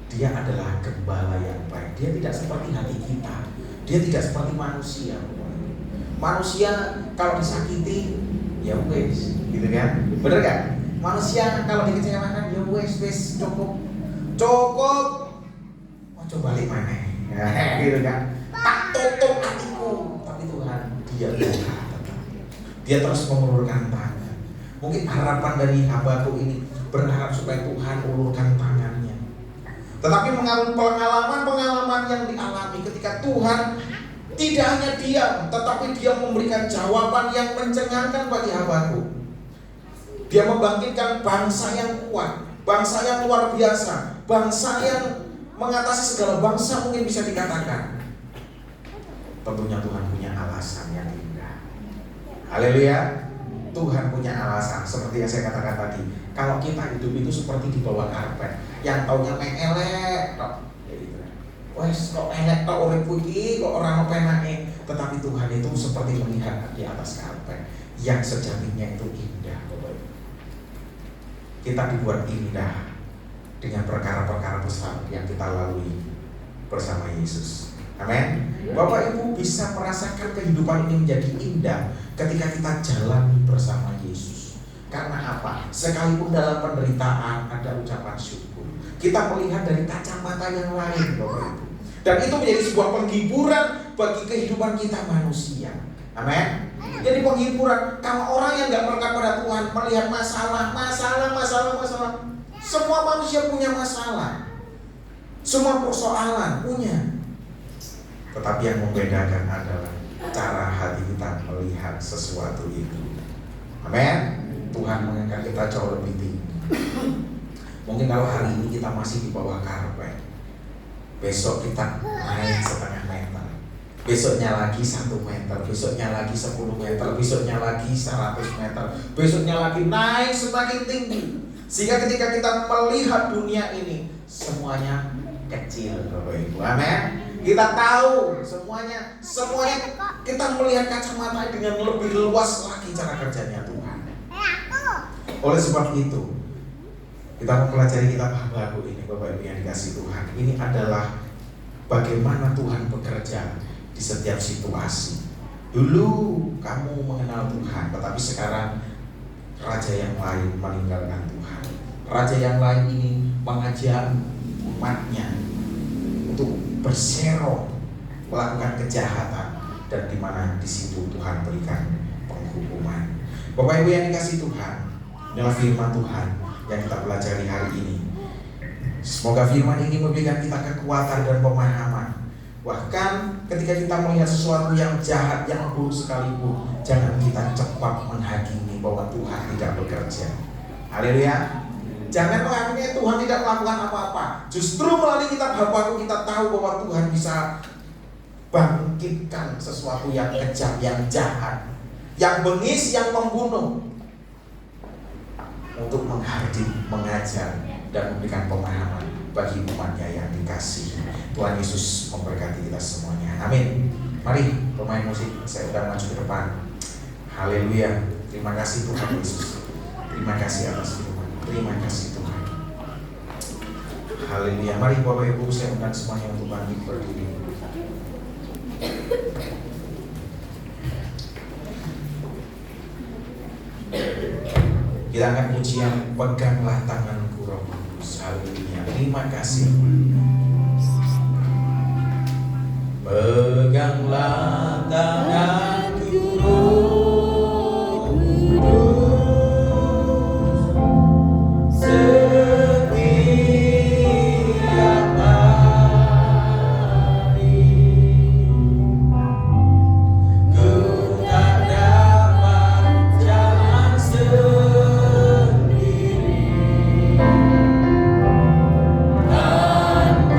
Dia adalah gembala yang baik. Dia tidak seperti hati kita. Dia tidak seperti manusia. Manusia kalau disakiti, ya wes, gitu kan? Bener kan? Manusia kalau dikecewakan, ya wes cukup. Mau coba balik mana? Gitu kan? Tak tutup hatiku. Tapi Tuhan, dia buka. Dia terus mengulurkan tangan. Mungkin harapan dari hambaku ini berharap supaya Tuhan ulurkan tangannya. Tetapi mengalami pengalaman yang dialami ketika Tuhan Tidak hanya diam, tetapi dia memberikan jawaban yang mencengangkan bagi hambaku. Dia membangkitkan bangsa yang kuat, bangsa yang luar biasa, bangsa yang mengatasi segala bangsa mungkin bisa dikatakan. Tentunya Tuhan punya alasan yang indah. Haleluya. Tuhan punya alasan. Seperti yang saya katakan tadi, kalau kita hidup itu seperti di bawah karpet, yang taunya mengelek tok. Wes kok elek tok uripku iki, kok ora ono penake. Tetapi Tuhan itu seperti melihat di atas karpet yang sejatinya itu indah. Kita dibuat indah dengan perkara-perkara besar yang kita lalui bersama Yesus. Amin. Bapak Ibu bisa merasakan kehidupan ini menjadi indah ketika kita jalani bersama Yesus. Karena apa? Sekalipun dalam penderitaan ada ucapan syukur, kita melihat dari kacamata yang lain, Bapak Ibu. Dan itu menjadi sebuah penghiburan bagi kehidupan kita manusia. Amin. Jadi penghiburan. Kalau orang yang gak berkat pada Tuhan melihat masalah. Semua manusia punya masalah, semua persoalan punya. Tetapi yang membedakan adalah cara hati kita melihat sesuatu itu. Amin. Tuhan mengangkat kita jauh lebih tinggi. Mungkin kalau hari ini kita masih di bawah karpet, besok kita naik setengah meter, besoknya lagi 1 meter, besoknya lagi 10 meter, besoknya lagi 100 meter, besoknya lagi naik semakin tinggi. Sehingga ketika kita melihat dunia ini, semuanya kecil, Bapak Ibu. Amin. Kita tahu semuanya kita melihat kacamata dengan lebih luas lagi cara kerjanya Tuhan. Oleh sebab itu, kita mempelajari kitab Habakuk ini, Bapak Ibu yang dikasihi Tuhan. Ini adalah bagaimana Tuhan bekerja di setiap situasi. Dulu kamu mengenal Tuhan, tetapi sekarang raja yang lain meninggalkan Tuhan. Raja yang lain ini mengajak umatnya untuk berserong, melakukan kejahatan, dan di mana di situ Tuhan berikan penghukuman. Bapak Ibu yang dikasihi Tuhan, inilah firman Tuhan yang kita pelajari hari ini. Semoga firman ini memberikan kita kekuatan dan pemahaman. Bahkan ketika kita melihat sesuatu yang jahat, yang buruk sekalipun, jangan kita cepat menghakimi bahwa Tuhan tidak bekerja. Haleluya. Jangan menghakimi Tuhan tidak melakukan apa-apa. Justru melalui kitab Habakuk kita tahu bahwa Tuhan bisa bangkitkan sesuatu yang kejam, yang jahat, yang bengis, yang membunuh, untuk menghadir, mengajar, dan memberikan pemahaman bagi umatnya yang dikasihi. Tuhan Yesus memberkati kita semuanya. Amin. Mari pemain musik, saya sudah maju ke depan. Haleluya. Terima kasih Tuhan Yesus. Terima kasih atas firman. Terima kasih Tuhan. Haleluya. Mari Bapak Ibu, saya undang semuanya untuk bangkit berdiri. Kita akan pujian peganglah tanganku Roh Kudus. Haleluya. Terima kasih. Peganglah tanganku Roh Kudus. Setiap hari ku tak dapat jalan sendiri tanpa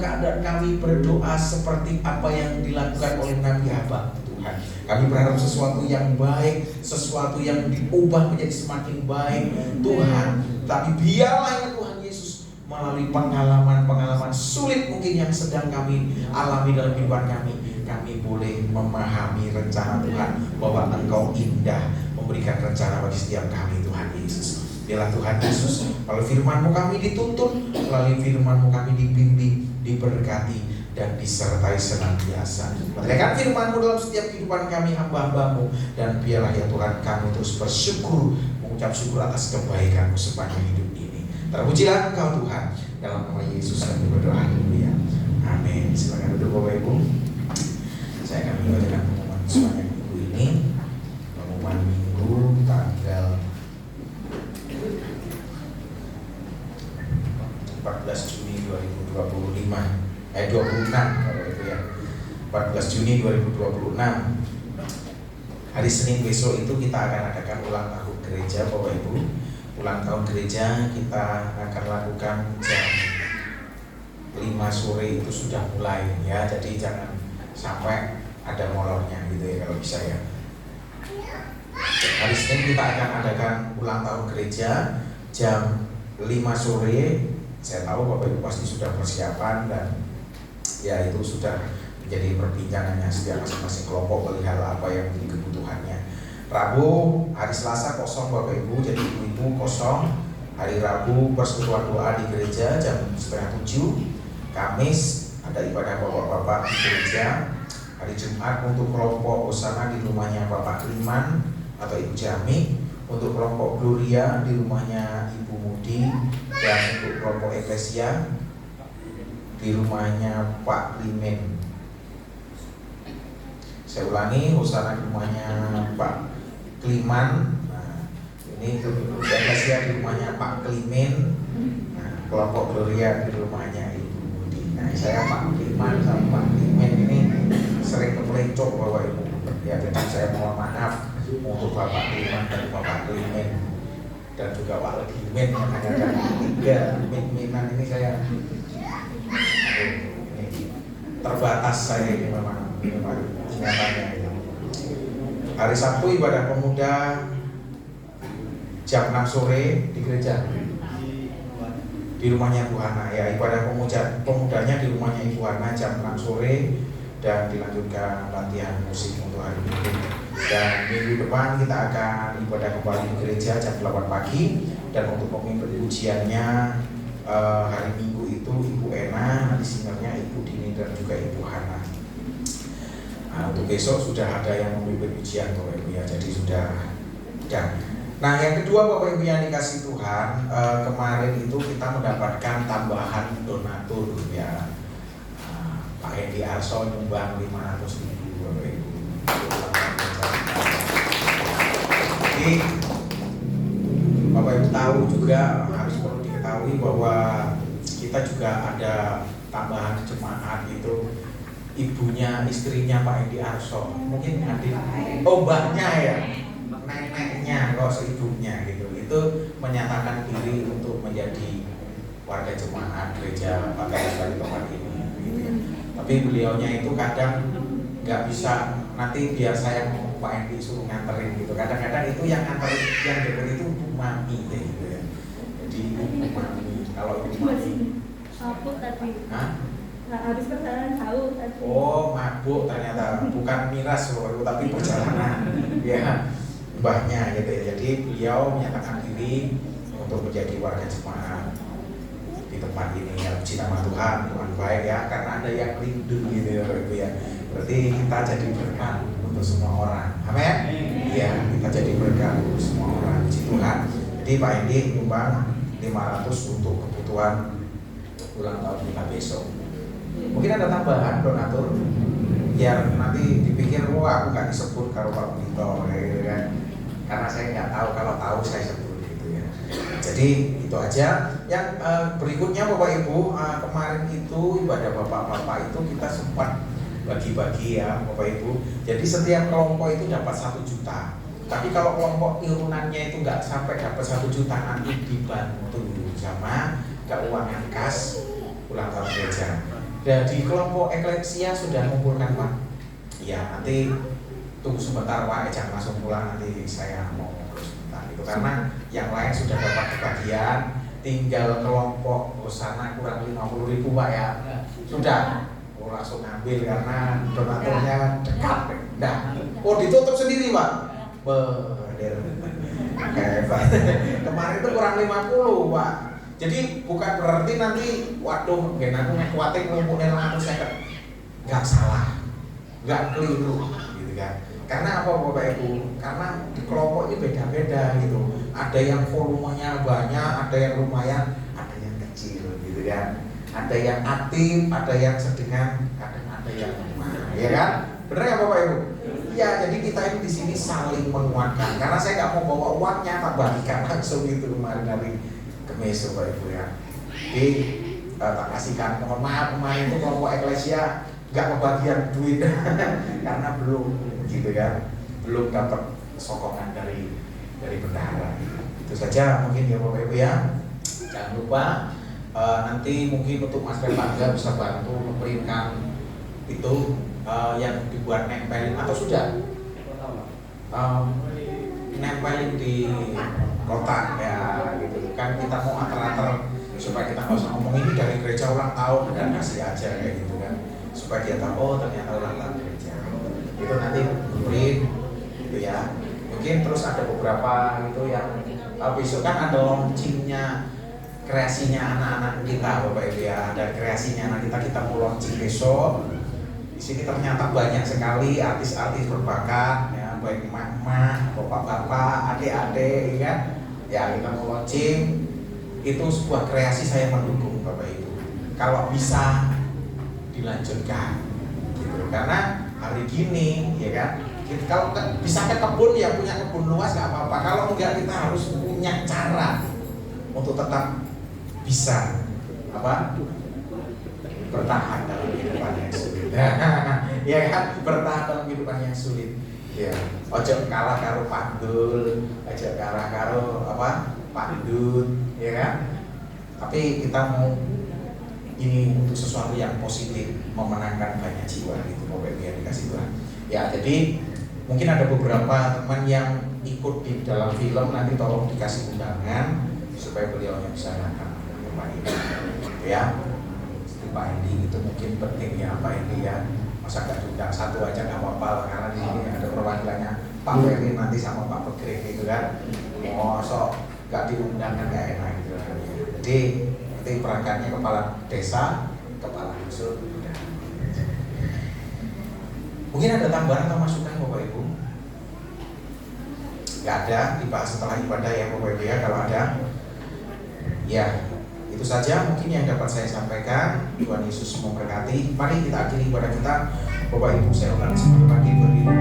keadaan kami berdoa seperti apa yang dilakukan oleh Nabi Habakuk Tuhan. Kami berharap sesuatu yang baik, sesuatu yang diubah menjadi semakin baik Tuhan. Tapi biarlah ya Tuhan Yesus, melalui pengalaman-pengalaman sulit mungkin yang sedang kami alami dalam kehidupan kami boleh memahami rencana Tuhan, bahwa Engkau indah memberikan rencana bagi setiap kami Tuhan Yesus. Biarlah Tuhan Yesus, melalui firman-Mu kami dituntun, melalui firman-Mu kami dibimbing, diberkati, dan disertai senantiasa. Menekan firman-Mu dalam setiap kehidupan kami hamba-hamba-Mu, dan biarlah ya Tuhan kami terus bersyukur, mengucap syukur atas kebaikan-Mu sepanjang hidup ini. Terpujilah Engkau Tuhan, dalam nama Yesus kami berdoa, haleluya, amin. Silakan duduk Bapak Ibu. Saya akan membacakan pengumuman sepanjang minggu ini. Pengumuman minggu tanggal 14 Juni 2026 26 kalau itu ya, 14 Juni 2026 hari Senin besok itu kita akan adakan ulang tahun gereja Bapak Ibu. Ulang tahun gereja kita akan lakukan jam 5 sore itu sudah mulai ya, jadi jangan sampai ada molornya gitu ya kalau bisa ya. Hari Senin kita akan adakan ulang tahun gereja jam 5 sore. Saya tahu Bapak Ibu pasti sudah persiapan dan ya itu sudah menjadi perbincangannya setiap masing-masing kelompok perihal apa yang menjadi kebutuhannya. Rabu, hari Selasa kosong Bapak Ibu, jadi ibu-ibu kosong. Hari Rabu persekutuan doa di gereja jam 6:30. Kamis ada ibadah bapak-bapak di gereja. Hari Jumat untuk kelompok Hosana di rumahnya Bapak Kliman atau Ibu Jami. Untuk kelompok Gloria di rumahnya Ibu Mudi, dan untuk kelompok Eklesia di rumahnya Pak Limen. Saya ulangi, Hosana di rumahnya Pak Kliman. Nah, ini untuk Eklesia di rumahnya Pak Klimen. Nah, kelompok Gloria di rumahnya Ibu Mudi. Nah, saya Pak Kliman sama Pak Limen ini sering kepelencok Bapak Ibu. Ya, jadi saya mohon maaf untuk Bapak Kliman dan Bapak Klimen, dan juga Pak Limen yang ada tiga Minan ini saya ini terbatas saya ini memang ingatannya itu. Hari Sabtu ibadah pemuda jam 6 sore di gereja di rumahnya Bu Hana ya, ibadah pemudanya di rumahnya Ibu Hana jam 6 sore dan dilanjutkan latihan musik untuk hari Minggu. Dan minggu depan kita akan ibadah kembali di gereja jam 8 pagi, dan untuk pemimpin pujiannya hari Minggu itu Ibu Ena, nanti singernya Ibu Dini dan juga Ibu Hana. Nah, untuk besok sudah ada yang memimpin pujian Bapak Ibu ya, jadi sudah. Nah, yang kedua Bapak Ibu yang dikasih Tuhan, kemarin itu kita mendapatkan tambahan donatur ya. Pak Hendi Arso nyumbang 500.000 Bapak Ibu. Jadi Bapak Ibu tahu juga, harus perlu diketahui bahwa kita juga ada tambahan jemaat itu, ibunya, istrinya Pak Hendi Arso, mungkin adik, mbaknya ya, neneknya, kalau seibunya gitu, itu menyatakan diri untuk menjadi warga jemaat gereja Pakai di tempat ini gitu ya. Tapi beliaunya itu kadang nggak bisa, nanti biar saya mau Pak Hendi suruh nganterin gitu. Kadang-kadang itu yang nganterin, yang jemput itu mami gitu ya. Jadi mami, kalau itu mami mabuk tadi. Hah? Nah, habis perjalanan jauh tadi. Oh, mabuk ternyata, bukan miras tapi perjalanan ya, mbahnya gitu ya. Jadi beliau menyatakan diri untuk menjadi warga jemaat di tempat ini ya. Puji nama Tuhan, Tuhan baik ya, karena ada yang rindu gitu ya Bapak Ibu ya. Berarti kita jadi berkat untuk semua orang. Amin. Iya, kita jadi berkat untuk semua orang. Puji Tuhan. Jadi Pak Hendi nyumbang 500 untuk kebutuhan ulang tahun kita besok. Mungkin ada tambahan donatur, biar nanti dipikir wah aku nggak disebut kalau Pak Bito gitu kan. Karena saya nggak tahu, kalau tahu saya sebut gitu ya. Jadi itu aja. Yang berikutnya Bapak Ibu, kemarin itu ibadah bapak-bapak itu kita sempat bagi-bagi ya Bapak Ibu. Jadi setiap kelompok itu dapat 1 juta. Tapi kalau kelompok irunannya itu nggak sampai dapat 1 juta, nanti dibantu sama keuangan kas ulang tahun gereja. di kelompok eklesia sudah mengumpulkan Pak? Ya, nanti tunggu sebentar Pak, jangan langsung pulang, nanti saya mau ngobrol sebentar itu karena yang lain sudah dapat kebagian, tinggal kelompok sana kurang 50.000 Pak ya. Sudah langsung ngambil karena donaturnya dekat. Nah, ditutup sendiri Pak. Hebat. Kemarin itu kurang 50 Pak. Jadi bukan berarti nanti waduh aku ngekuatin ngumpulin 150. Nggak salah, nggak keliru gitu kan. Karena apa Bapak Ibu? Karena di kelompok ini beda-beda gitu. Ada yang volumenya banyak, ada yang lumayan, ada yang kecil gitu kan. Ada yang aktif, ada yang sedengan, kadang ada yang lemah, ya kan? Benar ya Bapak Ibu? Ya, jadi kita ini di sini saling menguatkan. Karena saya nggak mau bawa uangnya, tak bagikan langsung itu kemarin dari kemis Bapak Ibu ya. Jadi tak kasihkan. Mohon maaf kemarin itu kelompok eklesia nggak kebagian duit karena belum gitu kan, belum dapat sokongan dari bendahara. Itu saja mungkin ya Bapak Ibu ya. Jangan lupa nanti mungkin untuk Mas Repangga bisa bantu memberikan itu yang dibuat nempelin atau sudah nempelin di kotak ya gitu kan, kita mau ater-ater supaya kita nggak usah ngomong ini dari gereja ulang tahun dan kasih aja kayak gitu kan, supaya dia tahu oh ternyata ulang tahun gereja itu nanti print gitu ya. Mungkin terus ada beberapa itu yang besok kan ada launchingnya kreasinya anak-anak kita Bapak Ibu ya, ada kreasinya anak kita mau launching besok. Di sini ternyata banyak sekali artis-artis berbakat ya, baik emak-emak, bapak-bapak, adik-adik ya. Ya kita mau launching, itu sebuah kreasi saya mendukung Bapak Ibu. Kalau bisa dilanjutkan gitu. Karena hari gini ya kan, kalau bisa ke kebun ya punya kebun luas nggak apa-apa. Kalau enggak kita harus punya cara untuk tetap bisa bertahan dalam kehidupan yang sulit. Ya kan, bertahan dalam kehidupan yang sulit. Ya, ojo kalah karo pandul, ojo kalah karo pandut, ya kan? Tapi kita mau ini untuk sesuatu yang positif, memenangkan banyak jiwa itu Bapak Ibu yang dikasih Tuhan. Ya, jadi mungkin ada beberapa teman yang ikut di dalam film, nanti tolong dikasih undangan supaya beliaunya bisa datang ke Pak Indi. Ya, Pak Indi itu mungkin penting ya Pak Indi ya. Masa nggak diundang satu aja nggak apa-apa, karena di sini ada perwakilannya Pak Ferry nanti sama Pak Pegering gitu kan. Mosok nggak diundang kan nggak enak gitu kan. Jadi nanti perangkatnya kepala desa, kepala dusun. Mungkin ada tambahan atau masukan Bapak Ibu? Nggak ada, dibahas setelah ibadah ya Bapak Ibu ya. Kalau ada, ya itu saja mungkin yang dapat saya sampaikan. Tuhan Yesus memberkati. Mari kita akhiri ibadah kita. Bapak Ibu saya ulang sebentar lagi berdiri.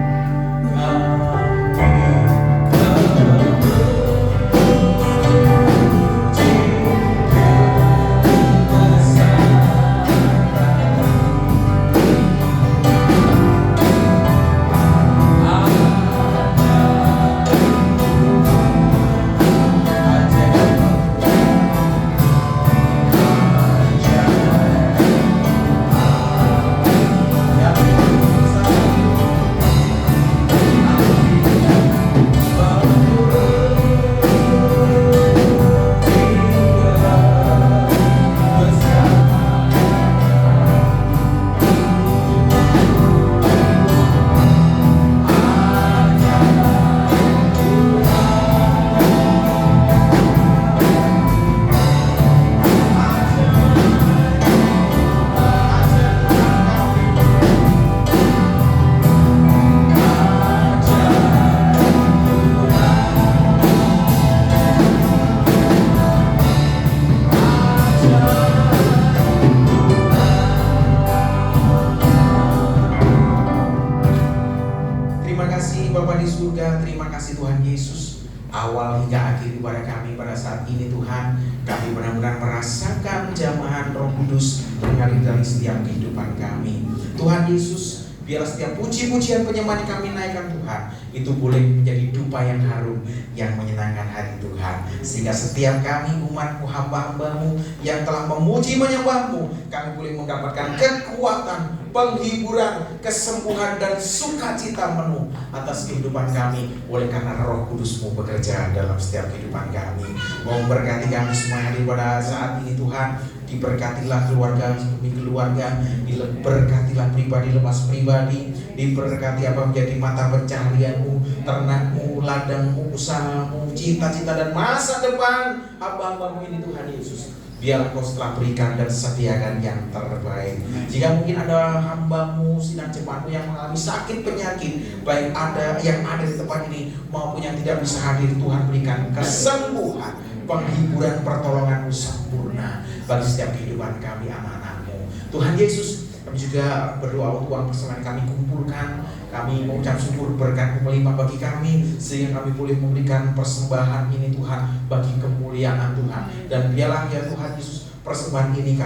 Awal hingga akhir ibadah kami pada saat ini Tuhan, kami benar-benar merasakan jamahan Roh Kudus mengalir dari setiap kehidupan kami. Tuhan Yesus, Biarlah setiap puji-pujian penyembahan yang kami naikkan Tuhan, itu boleh menjadi dupa yang harum yang menyenangkan hati Tuhan. Sehingga setiap kami umat-Mu, hamba-hamba-Mu yang telah memuji menyembah-Mu, kami boleh mendapatkan kekuatan, penghiburan, kesembuhan dan sukacita penuh atas kehidupan kami, oleh karena Roh Kudus-Mu bekerja dalam setiap kehidupan kami. Memberkati kami semua yang hadir pada saat ini Tuhan. Diberkatilah keluarga demi keluarga, diberkatilah pribadi lepas pribadi, diberkati apa menjadi mata pencaharian-Mu, ternak-Mu, ladang-Mu, usaha-Mu, cita-cita dan masa depan hamba-hamba-Mu ini Tuhan Yesus. Biarlah Kau setelah berikan dan sediakan yang terbaik. Jika mungkin ada hamba-Mu, sidang jemaat-Mu yang mengalami sakit penyakit, baik ada yang ada di tempat ini maupun yang tidak bisa hadir, Tuhan berikan kesembuhan, penghiburan, pertolongan-Mu sempurna bagi setiap kehidupan kami anak-anak-Mu. Tuhan Yesus, kami juga berdoa untuk uang persembahan kami kumpulkan. Kami mengucap syukur berkat-Mu melimpah bagi kami, sehingga kami boleh memberikan persembahan ini Tuhan bagi kemuliaan Tuhan. Dan biarlah ya Tuhan Yesus, persembahan ini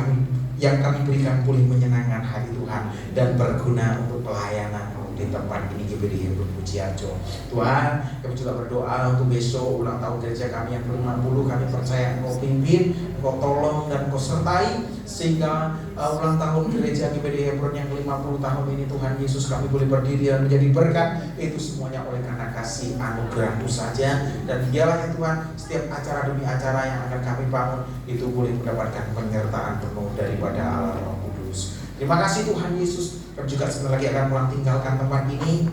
yang kami berikan boleh menyenangkan hati Tuhan dan berguna untuk pelayanan di tempat ini GBD Hebron Pujiarjo. Tuhan, kami juga berdoa untuk besok ulang tahun gereja kami yang ke-50. Kami percaya Engkau pimpin, Engkau tolong dan Engkau sertai, sehingga ulang tahun gereja GBD Hebron yang ke-50 tahun ini Tuhan Yesus, kami boleh berdiri dan menjadi berkat. Itu semuanya oleh karena kasih anugerah-Mu saja. Dan biarlah ya Tuhan, setiap acara demi acara yang akan kami bangun itu boleh mendapatkan penyertaan penuh daripada Allah Roh Kudus. Terima kasih Tuhan Yesus. Kami juga sebentar lagi akan pulang tinggalkan tempat ini.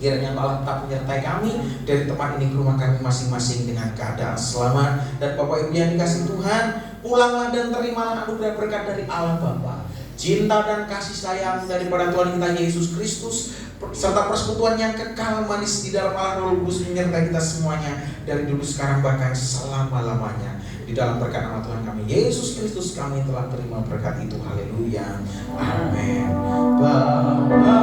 Kiranya Allah tetap menyertai kami dari tempat ini ke rumah kami masing-masing dengan keadaan selamat. Dan Bapak Ibu yang dikasihi Tuhan, pulanglah dan terimalah anugerah berkat dari Allah Bapa, cinta dan kasih sayang daripada Tuhan kita Yesus Kristus, serta persekutuan yang kekal manis di dalam Allah Roh Kudus menyertai kita semuanya dari dulu sekarang bahkan selama-lamanya. Di dalam berkat nama Tuhan kami Yesus Kristus kami telah terima berkat itu. Haleluya. Amin. Bapa